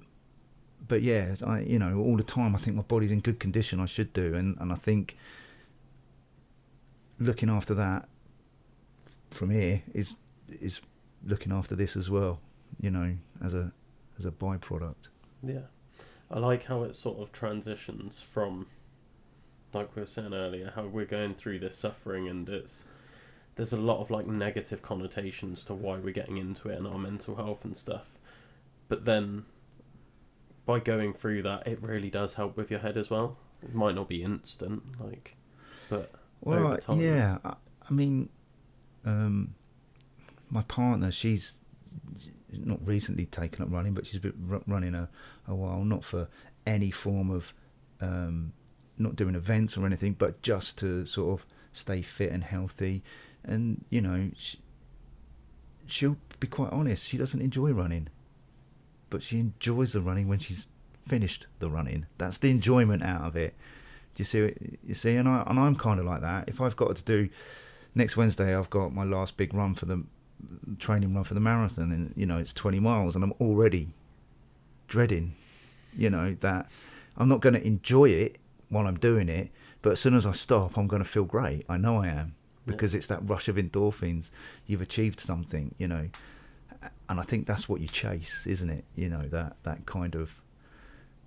Speaker 1: all the time I think my body's in good condition. I should do, and I think looking after that from here is looking after this as well, as a byproduct.
Speaker 2: Yeah. I like how it sort of transitions from, like we were saying earlier, how we're going through this suffering, and there's a lot of like negative connotations to why we're getting into it and our mental health and stuff. But then by going through that, it really does help with your head as well. It might not be instant, like, but
Speaker 1: Well,
Speaker 2: over time.
Speaker 1: yeah. I mean, my partner, she's not recently taken up running, but she's been running a while, not for any form of, not doing events or anything, but just to sort of stay fit and healthy. And, you know, she'll be quite honest, she doesn't enjoy running, but she enjoys the running when she's finished the running. That's the enjoyment out of it. Do you see? You see, and I'm kind of like that. If I've got to do next Wednesday, I've got my last big run for the training run for the marathon, and you know it's 20 miles, and I'm already dreading, you know, that I'm not going to enjoy it while I'm doing it, but as soon as I stop, I'm going to feel great. I know I am, because it's that rush of endorphins. You've achieved something, you know, and I think that's what you chase, isn't it? You know, that kind of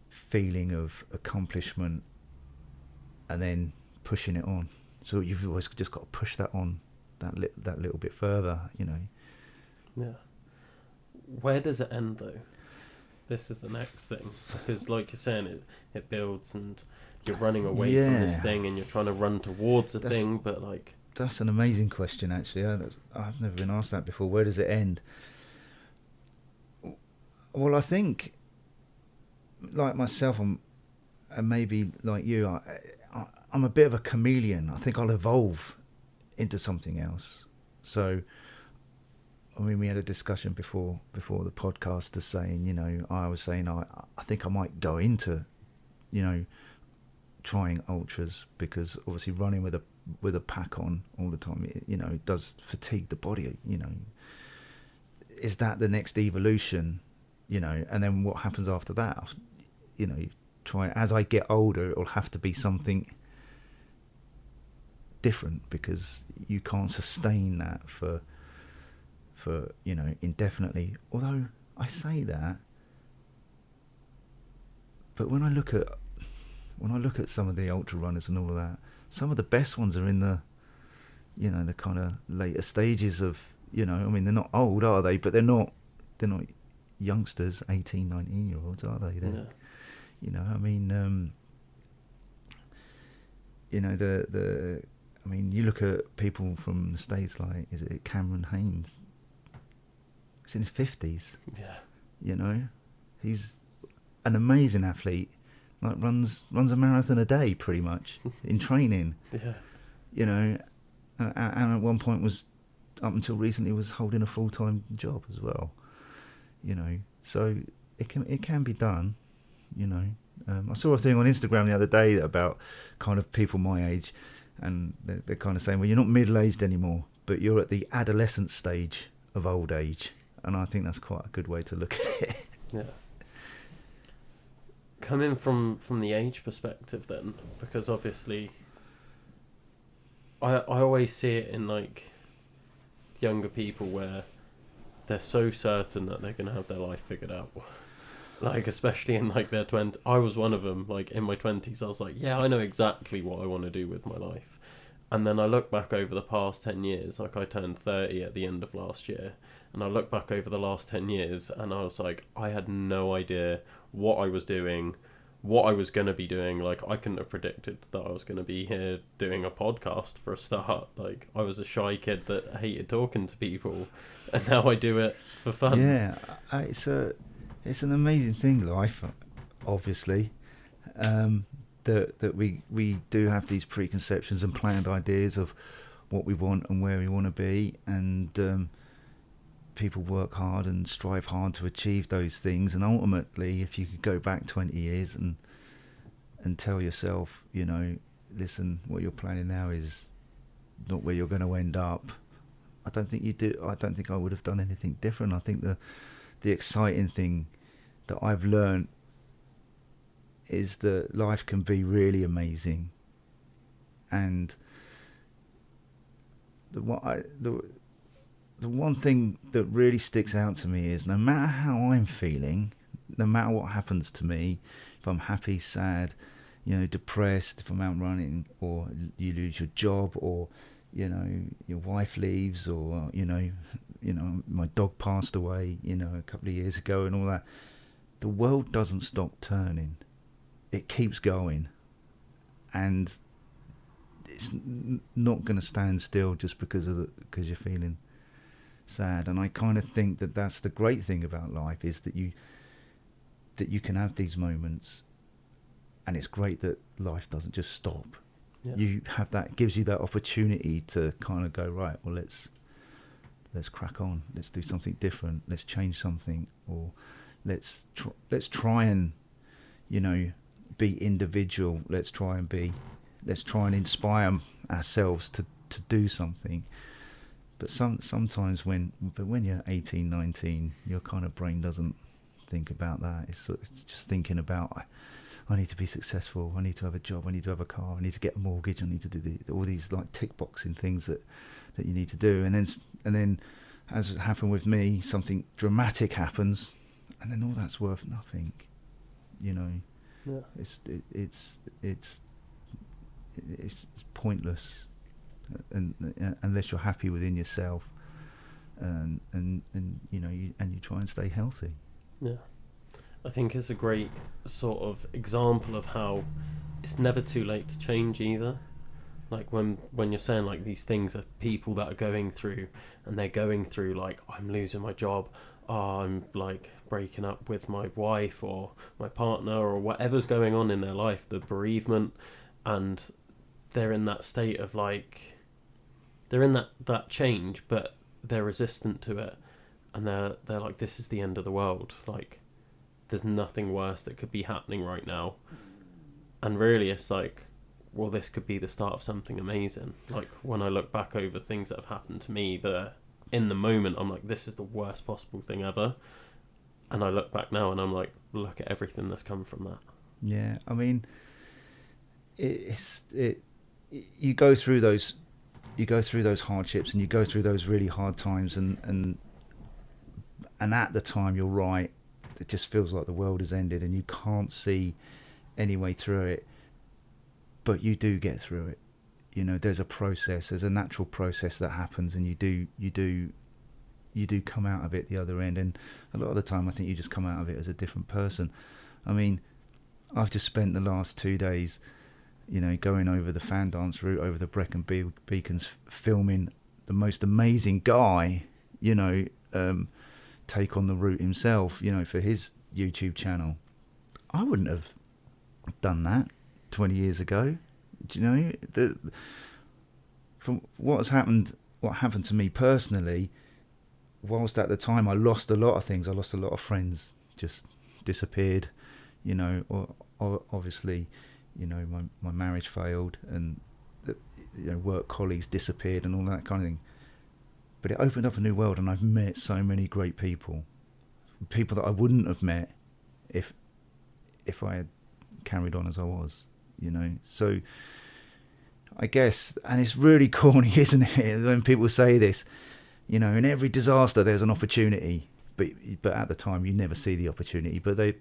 Speaker 1: feeling of accomplishment, and then pushing it on. So you've always just got to push that on that little bit further, you know.
Speaker 2: Yeah. Where does it end though? This is the next thing, because like you're saying, it builds, and you're running away from this thing, and you're trying to run towards a thing, but like...
Speaker 1: That's an amazing question, actually. I've never been asked that before. Where does it end? Well, I think, like myself, and maybe like you, I'm a bit of a chameleon. I think I'll evolve into something else. So, I mean, we had a discussion before the podcast, to saying, you know, I was saying I think I might go into, you know, trying ultras, because obviously running with a pack on all the time, it does fatigue the body, you know. Is that the next evolution, you know? And then what happens after that? You know, try, as I get older, it'll have to be something different, because you can't sustain that for you know, indefinitely. Although I say that, but when I look at some of the ultra runners and all of that, some of the best ones are in the, you know, the kind of later stages of, you know, I mean, they're not old, are they? But they're not youngsters, 18, 19-year-olds, are they? They're, you know, I mean, you know, I mean, you look at people from the States, like, is it Cameron Haynes? He's in his 50s.
Speaker 2: Yeah.
Speaker 1: You know, he's an amazing athlete. Like, runs a marathon a day, pretty much, in training.
Speaker 2: Yeah.
Speaker 1: You know, and at one point was, up until recently, was holding a full-time job as well. You know, so it can be done. You know, I saw a thing on Instagram the other day about kind of people my age, and they're kind of saying, well, you're not middle-aged anymore, but you're at the adolescent stage of old age. And I think that's quite a good way to look at it.
Speaker 2: Yeah. Coming from the age perspective then, because obviously I always see it in like younger people where they're so certain that they're going to have their life figured out. Like, especially in like their 20s. I was one of them. Like, in my 20s, I was like, yeah, I know exactly what I want to do with my life. And then I look back over the past 10 years, like I turned 30 at the end of last year, and I look back over the last 10 years and I was like, I had no idea what I was doing, what I was going to be doing. Like, I couldn't have predicted that I was going to be here doing a podcast for a start. Like, I was a shy kid that hated talking to people, and now I do it for fun.
Speaker 1: Yeah, it's an amazing thing, life, obviously. That we do have these preconceptions and planned ideas of what we want and where we want to be, and people work hard and strive hard to achieve those things. And ultimately, if you could go back 20 years and tell yourself, you know, listen, what you're planning now is not where you're going to end up, I don't think you do. I don't think I would have done anything different. I think the exciting thing that I've learned is that life can be really amazing, and the one thing that really sticks out to me is, no matter how I'm feeling, no matter what happens to me, if I'm happy, sad, you know, depressed, if I'm out running, or you lose your job, or, you know, your wife leaves, or, you know, my dog passed away, you know, a couple of years ago, and all that, the world doesn't stop turning. It keeps going, and it's not going to stand still just because you're feeling sad. And I kind of think that that's the great thing about life, is that you can have these moments, and it's great that life doesn't just stop.
Speaker 2: Yeah.
Speaker 1: You have that, gives you that opportunity to kind of go, right, well, let's crack on, let's do something different, let's change something, or let's try and, you know, be individual. Let's try and inspire ourselves to do something. But sometimes when you're 18, 19, your kind of brain doesn't think about that. It's just thinking about, I need to be successful, I need to have a job, I need to have a car, I need to get a mortgage, I need to do all these like tick boxing things that you need to do. And then as happened with me, something dramatic happens, and then all that's worth nothing, you know.
Speaker 2: Yeah.
Speaker 1: It's pointless, and unless you're happy within yourself, and you know, you try and stay healthy.
Speaker 2: Yeah. I think it's a great sort of example of how it's never too late to change either. Like when you're saying like these things are people that are going through, and they're going through like, I'm losing my job, I'm like breaking up with my wife or my partner or whatever's going on in their life, the bereavement, and they're in that state of like, they're in that change, but they're resistant to it, and they're like, this is the end of the world, like there's nothing worse that could be happening right now. And really it's like, well, this could be the start of something amazing. Like when I look back over things that have happened to me, that in the moment I'm like, this is the worst possible thing ever, and I look back now and I'm like, look at everything that's come from that.
Speaker 1: Yeah, I mean, you go through those hardships, and you go through those really hard times, and at the time you're right, it just feels like the world has ended and you can't see any way through it, but you do get through it. You know, there's a natural process that happens, and you do come out of it the other end. And a lot of the time I think you just come out of it as a different person. I mean, I've just spent the last 2 days, you know, going over the fan dance route over the Brecon Beacons, filming the most amazing guy, you know, take on the route himself, you know, for his YouTube channel. I wouldn't have done that 20 years ago. Do you know, from what happened to me personally, whilst at the time I lost a lot of things, I lost a lot of friends, just disappeared, you know, or obviously, you know, my marriage failed, and you know, work colleagues disappeared and all that kind of thing. But it opened up a new world, and I've met so many great people that I wouldn't have met if I had carried on as I was, you know. So I guess, and it's really corny, isn't it, when people say this, you know, in every disaster there's an opportunity, but at the time you never see the opportunity, but they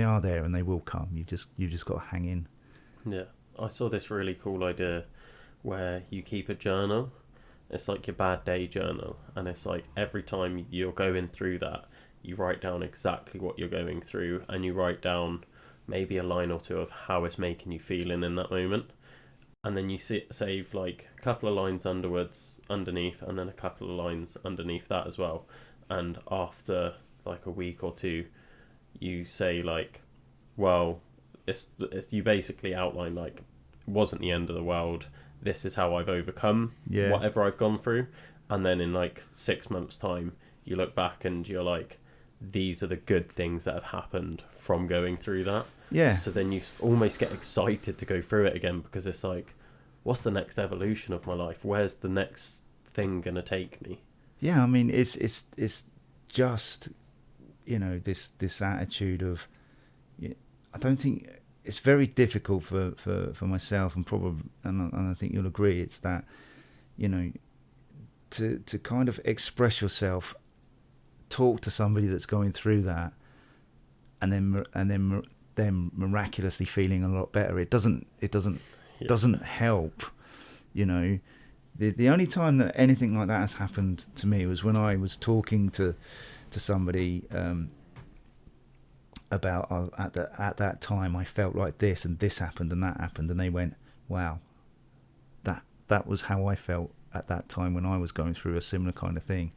Speaker 1: are there, and they will come. You've just got to hang in.
Speaker 2: Yeah, I saw this really cool idea where you keep a journal. It's like your bad day journal, and it's like every time you're going through that, you write down exactly what you're going through, and you write down maybe a line or two of how it's making you feeling in that moment, and then you save like a couple of lines underneath, and then a couple of lines underneath that as well. And after like a week or two, you say like, well, it's you basically outline like, it wasn't the end of the world, this is how I've overcome whatever I've gone through. And then in like 6 months time, you look back and you're like, these are the good things that have happened from going through that.
Speaker 1: Yeah.
Speaker 2: So then you almost get excited to go through it again, because it's like, what's the next evolution of my life? Where's the next thing going to take me?
Speaker 1: Yeah, I mean, it's just, you know, this attitude of, I don't think, it's very difficult for myself, and probably, and I think you'll agree, it's that, you know, to kind of express yourself, talk to somebody that's going through that, and then them miraculously feeling a lot better. It doesn't help, you know. The only time that anything like that has happened to me was when I was talking to somebody about at that time I felt like this and this happened and that happened, and they went, wow, that was how I felt at that time when I was going through a similar kind of thing.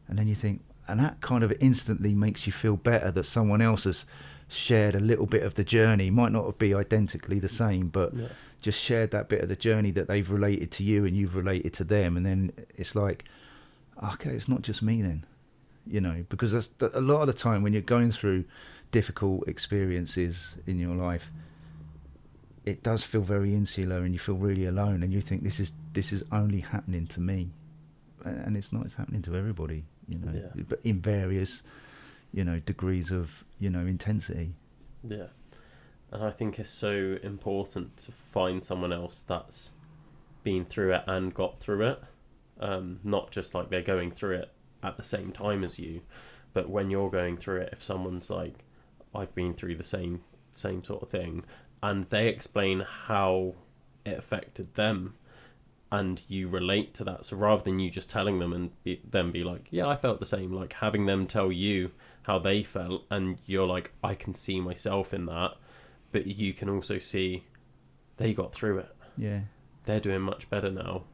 Speaker 1: And then you think, and that kind of instantly makes you feel better that someone else has shared a little bit of the journey. Might not be identically the same, but just shared that bit of the journey that they've related to you and you've related to them. And then it's like, okay, it's not just me then, because that's a lot of the time when you're going through difficult experiences in your life, it does feel very insular and you feel really alone, and you think this is only happening to me, and it's not. It's happening to everybody, but in various, degrees of, intensity.
Speaker 2: Yeah. And I think it's so important to find someone else that's been through it and got through it. Not just like they're going through it at the same time as you, but when you're going through it, if someone's like, I've been through the same sort of thing, and they explain how it affected them, and you relate to that. So rather than you just telling them and them be like, yeah, I felt the same, like having them tell you how they felt, and you're like, I can see myself in that, but you can also see they got through it.
Speaker 1: Yeah.
Speaker 2: They're doing much better now.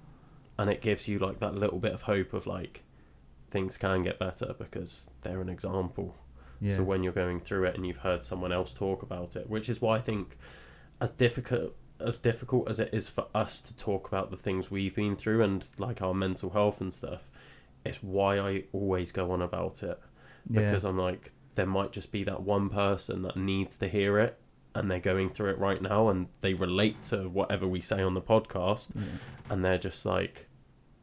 Speaker 2: And it gives you like that little bit of hope of like, things can get better because they're an example. Yeah. So when you're going through it and you've heard someone else talk about it, which is why I think as difficult as it is for us to talk about the things we've been through and like our mental health and stuff, it's why I always go on about it. Because I'm like, there might just be that one person that needs to hear it, and they're going through it right now, and they relate to whatever we say on the podcast, and they're just like,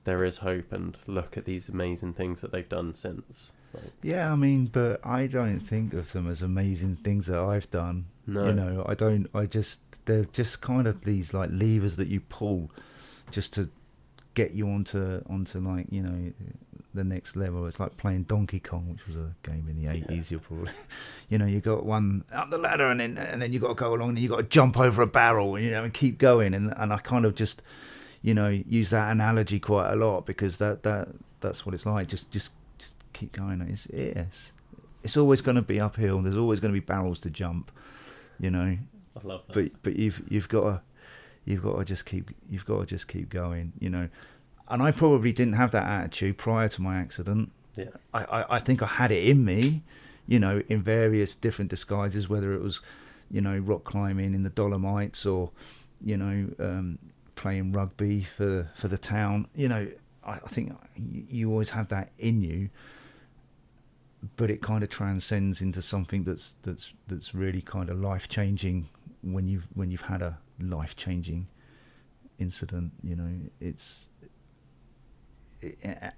Speaker 2: there is hope, and look at these amazing things that they've done since. Like,
Speaker 1: yeah, I mean, but I don't think of them as amazing things that I've done.
Speaker 2: No.
Speaker 1: I don't. They're just kind of these like levers that you pull just to get you onto like, the next level. It's like playing Donkey Kong, which was a game in the 80s. You're probably, you got one up the ladder, and then you got to go along, and you got to jump over a barrel, and keep going. And I kind of just, use that analogy quite a lot, because that's what it's like. Just keep going. It's always going to be uphill. There's always going to be barrels to jump.
Speaker 2: I love that.
Speaker 1: But you've got to just keep going. And I probably didn't have that attitude prior to my accident.
Speaker 2: Yeah.
Speaker 1: I think I had it in me, in various different disguises, whether it was, rock climbing in the Dolomites, or, playing rugby for the town. I think you always have that in you, but it kind of transcends into something that's really kind of life changing when you've had a life changing incident.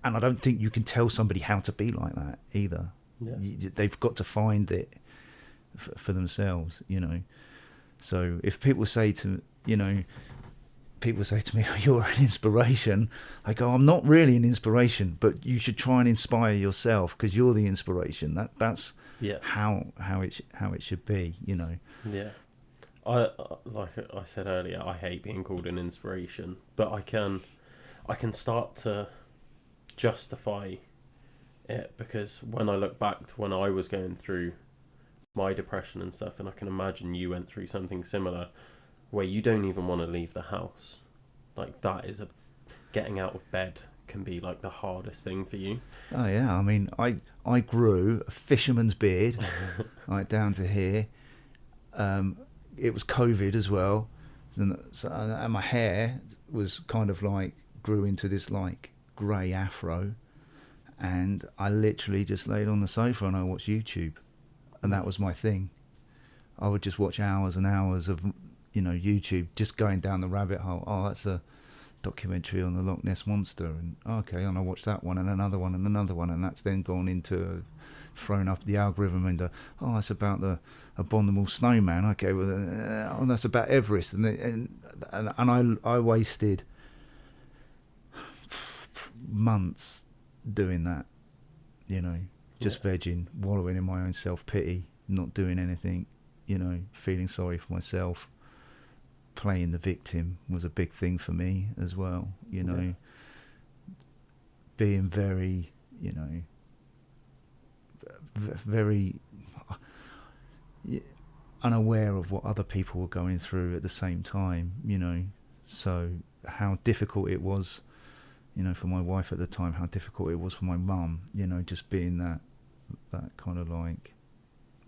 Speaker 1: And I don't think you can tell somebody how to be like that either. Yeah. They've got to find it for themselves, So if people say to me, oh, you're an inspiration, I go, I'm not really an inspiration, but you should try and inspire yourself, because you're the inspiration. That's how it should be,
Speaker 2: Yeah. I like I said earlier, I hate being called an inspiration, but I can start to justify it, because when I look back to when I was going through my depression and stuff, and I can imagine you went through something similar, where you don't even want to leave the house. Like, that is getting out of bed can be like the hardest thing for you.
Speaker 1: Oh yeah, I mean, I grew a fisherman's beard, like down to here. It was COVID as well, and my hair was kind of like grew into this like grey afro, and I literally just laid on the sofa and I watched YouTube, and that was my thing. I would just watch hours and hours of YouTube, just going down the rabbit hole. Oh, that's a documentary on the Loch Ness Monster, and okay, and I watched that one and another one and another one, and that's then gone into thrown up the algorithm into, oh, that's about the abominable snowman. Okay, well, oh, that's about Everest, and I wasted months doing that, just vegging, wallowing in my own self-pity, not doing anything, feeling sorry for myself. Playing the victim was a big thing for me as well, being very, very, unaware of what other people were going through at the same time, so how difficult it was, for my wife at the time, how difficult it was for my mum, just being that kind of like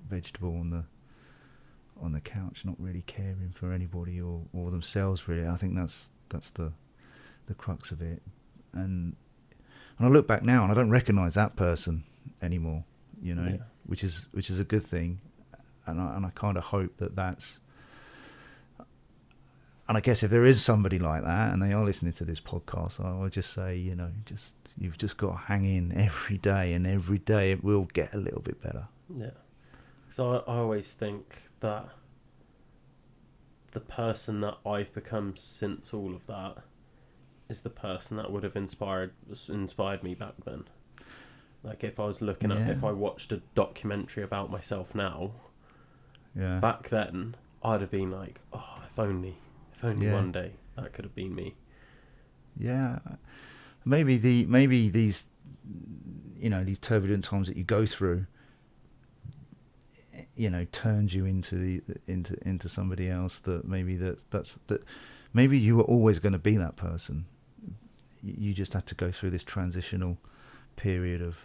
Speaker 1: vegetable on the couch, not really caring for anybody or themselves really. I think that's the crux of it. And I look back now and I don't recognise that person anymore, which is a good thing. And I kind of hope that's. And I guess if there is somebody like that and they are listening to this podcast, I would just say, you've just got to hang in every day, and every day it will get a little bit better.
Speaker 2: Yeah. So I always think that the person that I've become since all of that is the person that would have inspired me back then. Like if I was looking at, if I watched a documentary about myself now, back then I'd have been like, oh, if only one day that could have been me. Yeah,
Speaker 1: maybe these these turbulent times that you go through, turns you into somebody else. That maybe you were always going to be that person. You just had to go through this transitional period of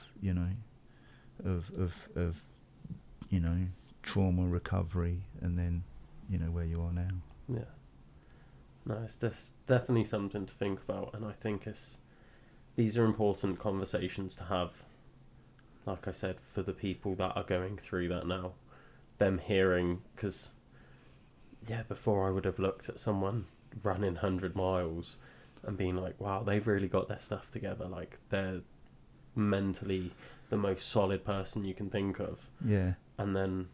Speaker 1: trauma recovery, and then where you are now.
Speaker 2: Yeah. No, it's definitely something to think about, and I think these are important conversations to have. Like I said, for the people that are going through that now, them hearing, because before I would have looked at someone running 100 miles and being like, wow, they've really got their stuff together. Like they're mentally the most solid person you can think of.
Speaker 1: Yeah.
Speaker 2: And then,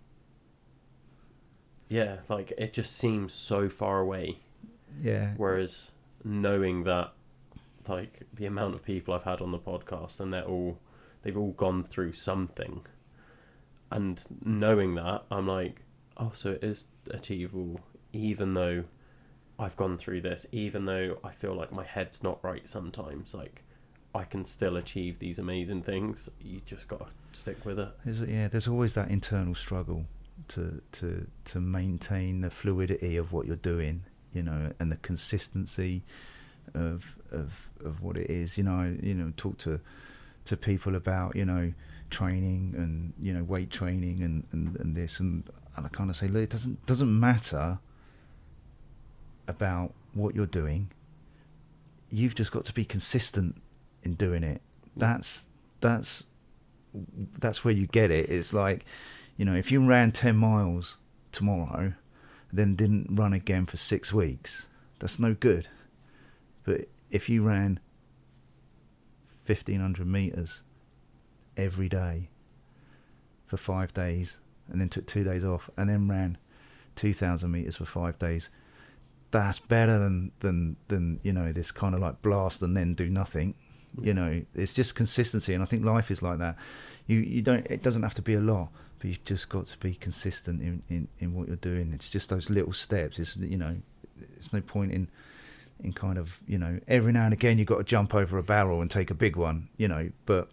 Speaker 2: like it just seems so far away.
Speaker 1: Yeah.
Speaker 2: Whereas knowing that, like the amount of people I've had on the podcast, and they've all gone through something, and knowing that, I'm like, oh, so it is achievable, even though I've gone through this, even though I feel like my head's not right sometimes, like I can still achieve these amazing things. You just got to stick with it.
Speaker 1: There's always that internal struggle to maintain the fluidity of what you're doing, and the consistency of what it is. Talk to people about training and weight training and this, and I kind of say, look, it doesn't matter about what you're doing. You've just got to be consistent in doing it. That's where you get it. It's like, if you ran 10 miles tomorrow, then didn't run again for 6 weeks, that's no good. But if you ran 1,500 meters every day for 5 days, and then took 2 days off, and then ran 2,000 meters for 5 days, that's better than this kind of like blast and then do nothing. It's just consistency, and I think life is like that. It doesn't have to be a lot, but you've just got to be consistent in what you're doing. It's just those little steps. It's it's no point in kind of every now and again you've got to jump over a barrel and take a big one, but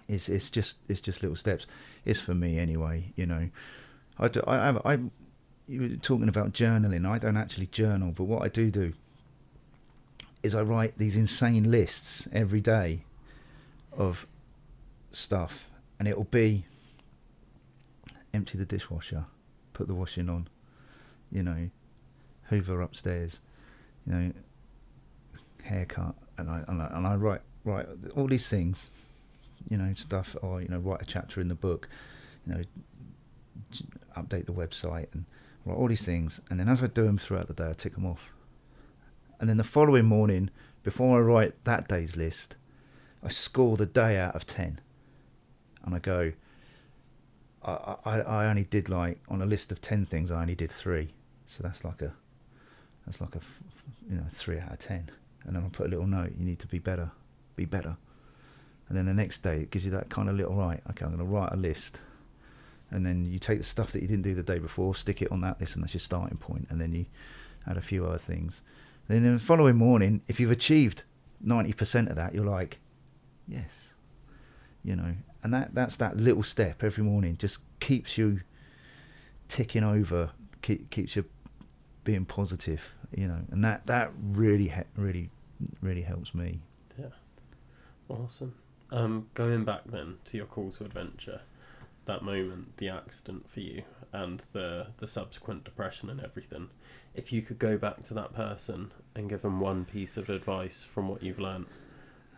Speaker 1: it's just little steps. It's for me anyway. You were talking about journaling. I don't actually journal, but what I do is I write these insane lists every day of stuff, and it'll be empty the dishwasher, put the washing on, hoover upstairs, haircut, and I write all these things, stuff, or write a chapter in the book, update the website, and write all these things, and then as I do them throughout the day, I tick them off. And then the following morning, before I write that day's list, I score the day out of 10. And I go, I only did, like, on a list of 10 things, I only did 3. So that's like a 3 out of 10. And then I'll put a little note, you need to be better. And then the next day, it gives you that kind of little, right, okay, I'm going to write a list. And then you take the stuff that you didn't do the day before, stick it on that list, and that's your starting point. And then you add a few other things. Then the following morning, if you've achieved 90% of that, you're like, yes, and that's that little step every morning, just keeps you ticking over keeps you being positive, you know, and that really really helps me.
Speaker 2: Yeah, awesome. Going back then to your call to adventure, that moment, the accident for you, and the subsequent depression and everything. If you could go back to that person and give them one piece of advice from what you've learnt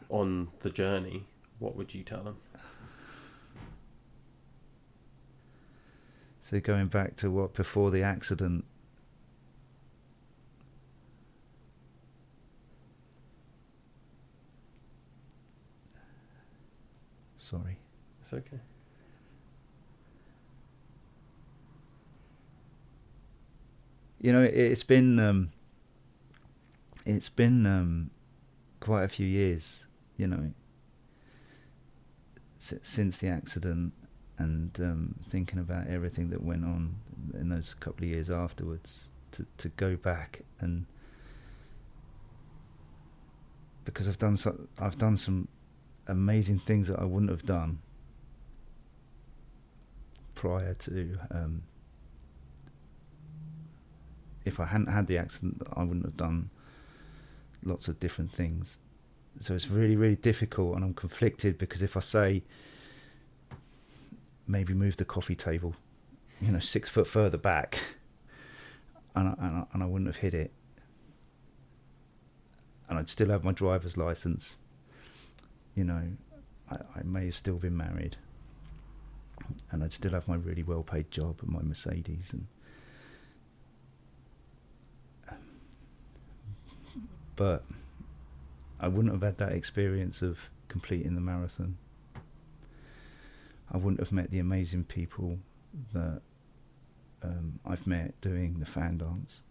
Speaker 2: on the journey, what would you tell them?
Speaker 1: So going back to what before the accident, sorry.
Speaker 2: It's okay.
Speaker 1: You know, it's been quite a few years, you know, since the accident, and thinking about everything that went on in those couple of years afterwards, to go back, and because I've done some amazing things that I wouldn't have done prior to. If I hadn't had the accident, I wouldn't have done lots of different things. So it's really, really difficult, and I'm conflicted, because if I say maybe move the coffee table, you know, 6 foot further back, and I wouldn't have hit it, and I'd still have my driver's license, you know, I may have still been married, and I'd still have my really well paid job and my Mercedes, and but I wouldn't have had that experience of completing the marathon. I wouldn't have met the amazing people that I've met doing the fan dance,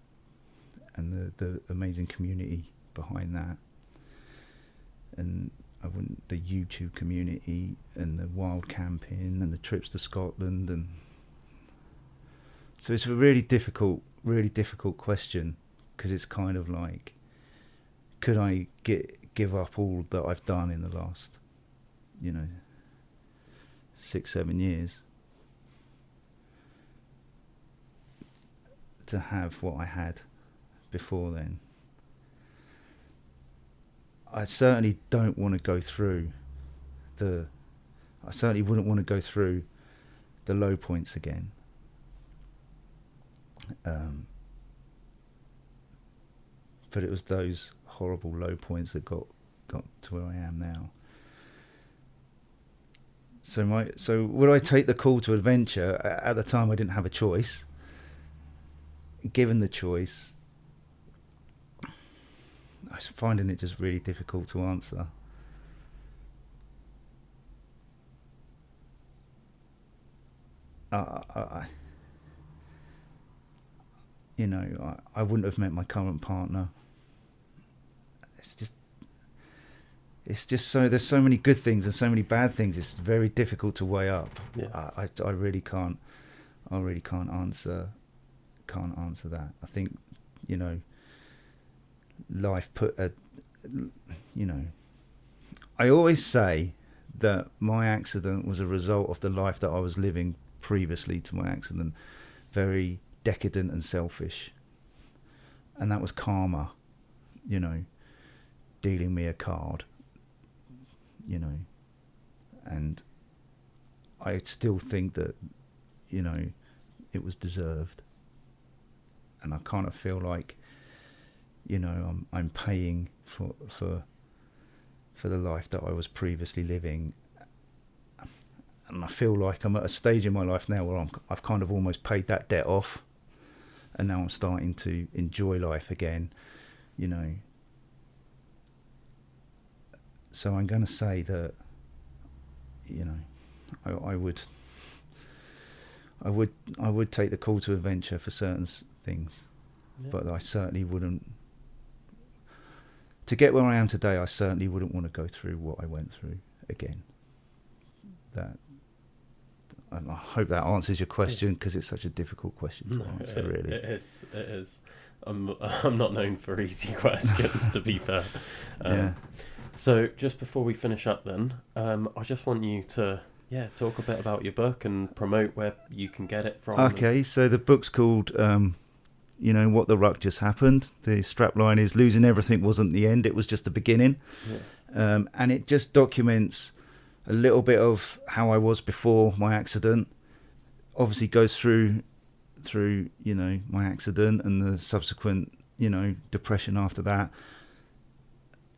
Speaker 1: and the amazing community behind that, and I wouldn't, the YouTube community and the wild camping and the trips to Scotland, and so it's a really difficult question, because it's kind of like, could I give up all that I've done in the last, you know, 6-7 years to have what I had before then? I certainly don't want to go through I certainly wouldn't want to go through the low points again. But it was those horrible low points that got to where I am now. So would I take the call to adventure? At the time, I didn't have a choice. Given the choice, I was finding it just really difficult to answer. You know, I wouldn't have met my current partner. It's just so, there's so many good things and so many bad things. It's very difficult to weigh up.
Speaker 2: Yeah.
Speaker 1: I really can't answer that. I think, you know, life you know, I always say that my accident was a result of the life that I was living previously to my accident, very decadent and selfish, and that was karma, you know, dealing me a card, you know, and I still think that, you know, it was deserved, and I kind of feel like, you know, I'm paying for the life that I was previously living, and I feel like I'm at a stage in my life now where I've kind of almost paid that debt off, and now I'm starting to enjoy life again, you know. So I'm going to say that, you know, I would take the call to adventure for certain things, yeah. But I certainly wouldn't. To get where I am today, I certainly wouldn't want to go through what I went through again. And I hope that answers your question, because it's such a difficult question to answer, really.
Speaker 2: It is. I'm not known for easy questions, to be fair.
Speaker 1: Yeah.
Speaker 2: So just before we finish up then, I just want you to, Yeah, talk a bit about your book and promote where you can get it from.
Speaker 1: Okay, so the book's called, What the Ruck Just Happened. The strapline is losing everything wasn't the end, it was just the beginning.
Speaker 2: Yeah.
Speaker 1: And it just documents a little bit of how I was before my accident. Obviously goes through my accident and the subsequent, depression after that.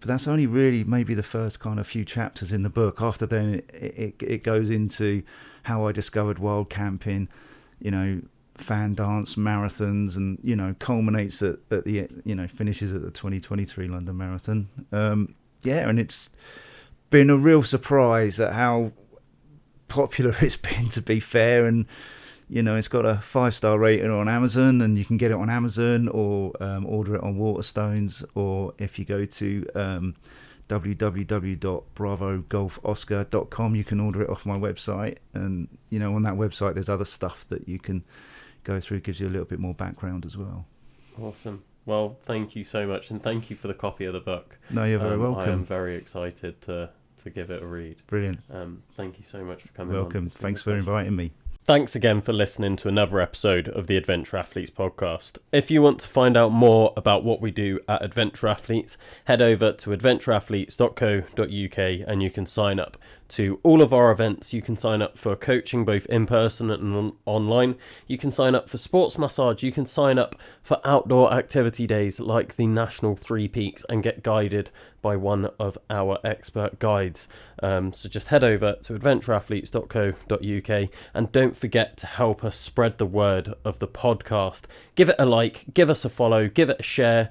Speaker 1: But that's only really maybe the first kind of few chapters in the book. After then, it goes into how I discovered wild camping, fan dance, marathons, and, culminates at the, finishes at the 2023 London Marathon. And it's been a real surprise at how popular it's been, to be fair. And, it's got a 5-star rating on Amazon, and you can get it on Amazon or order it on Waterstones, or if you go to www.bravogolfoscar.com, you can order it off my website. And, on that website, there's other stuff that you can go through. It gives you a little bit more background as well.
Speaker 2: Awesome. Well, thank you so much, and thank you for the copy of the book.
Speaker 1: No, you're very welcome.
Speaker 2: I am very excited to give it a read.
Speaker 1: Brilliant.
Speaker 2: Thank you so much for coming
Speaker 1: Welcome. Thanks for inviting me.
Speaker 2: Thanks again for listening to another episode of the Adventure Athletes podcast. If you want to find out more about what we do at Adventure Athletes, head over to adventureathletes.co.uk and you can sign up to all of our events. You can sign up for coaching both in person and online. You can sign up for sports massage. You can sign up for outdoor activity days like the National Three Peaks and get guided by one of our expert guides. So just head over to adventureathletes.co.uk and don't forget to help us spread the word of the podcast. Give it a like, give us a follow, give it a share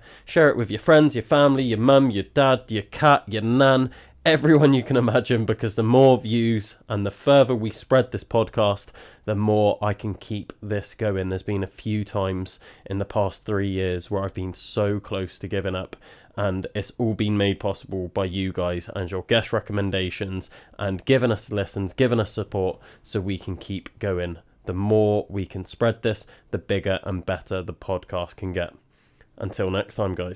Speaker 2: it with your friends, your family, your mum, your dad, your cat, your nan, everyone you can imagine, because the more views and the further we spread this podcast, the more I can keep this going. There's been a few times in the past 3 years where I've been so close to giving up, and it's all been made possible by you guys and your guest recommendations and giving us listens, giving us support so we can keep going. The more we can spread this, the bigger and better the podcast can get. Until next time, guys.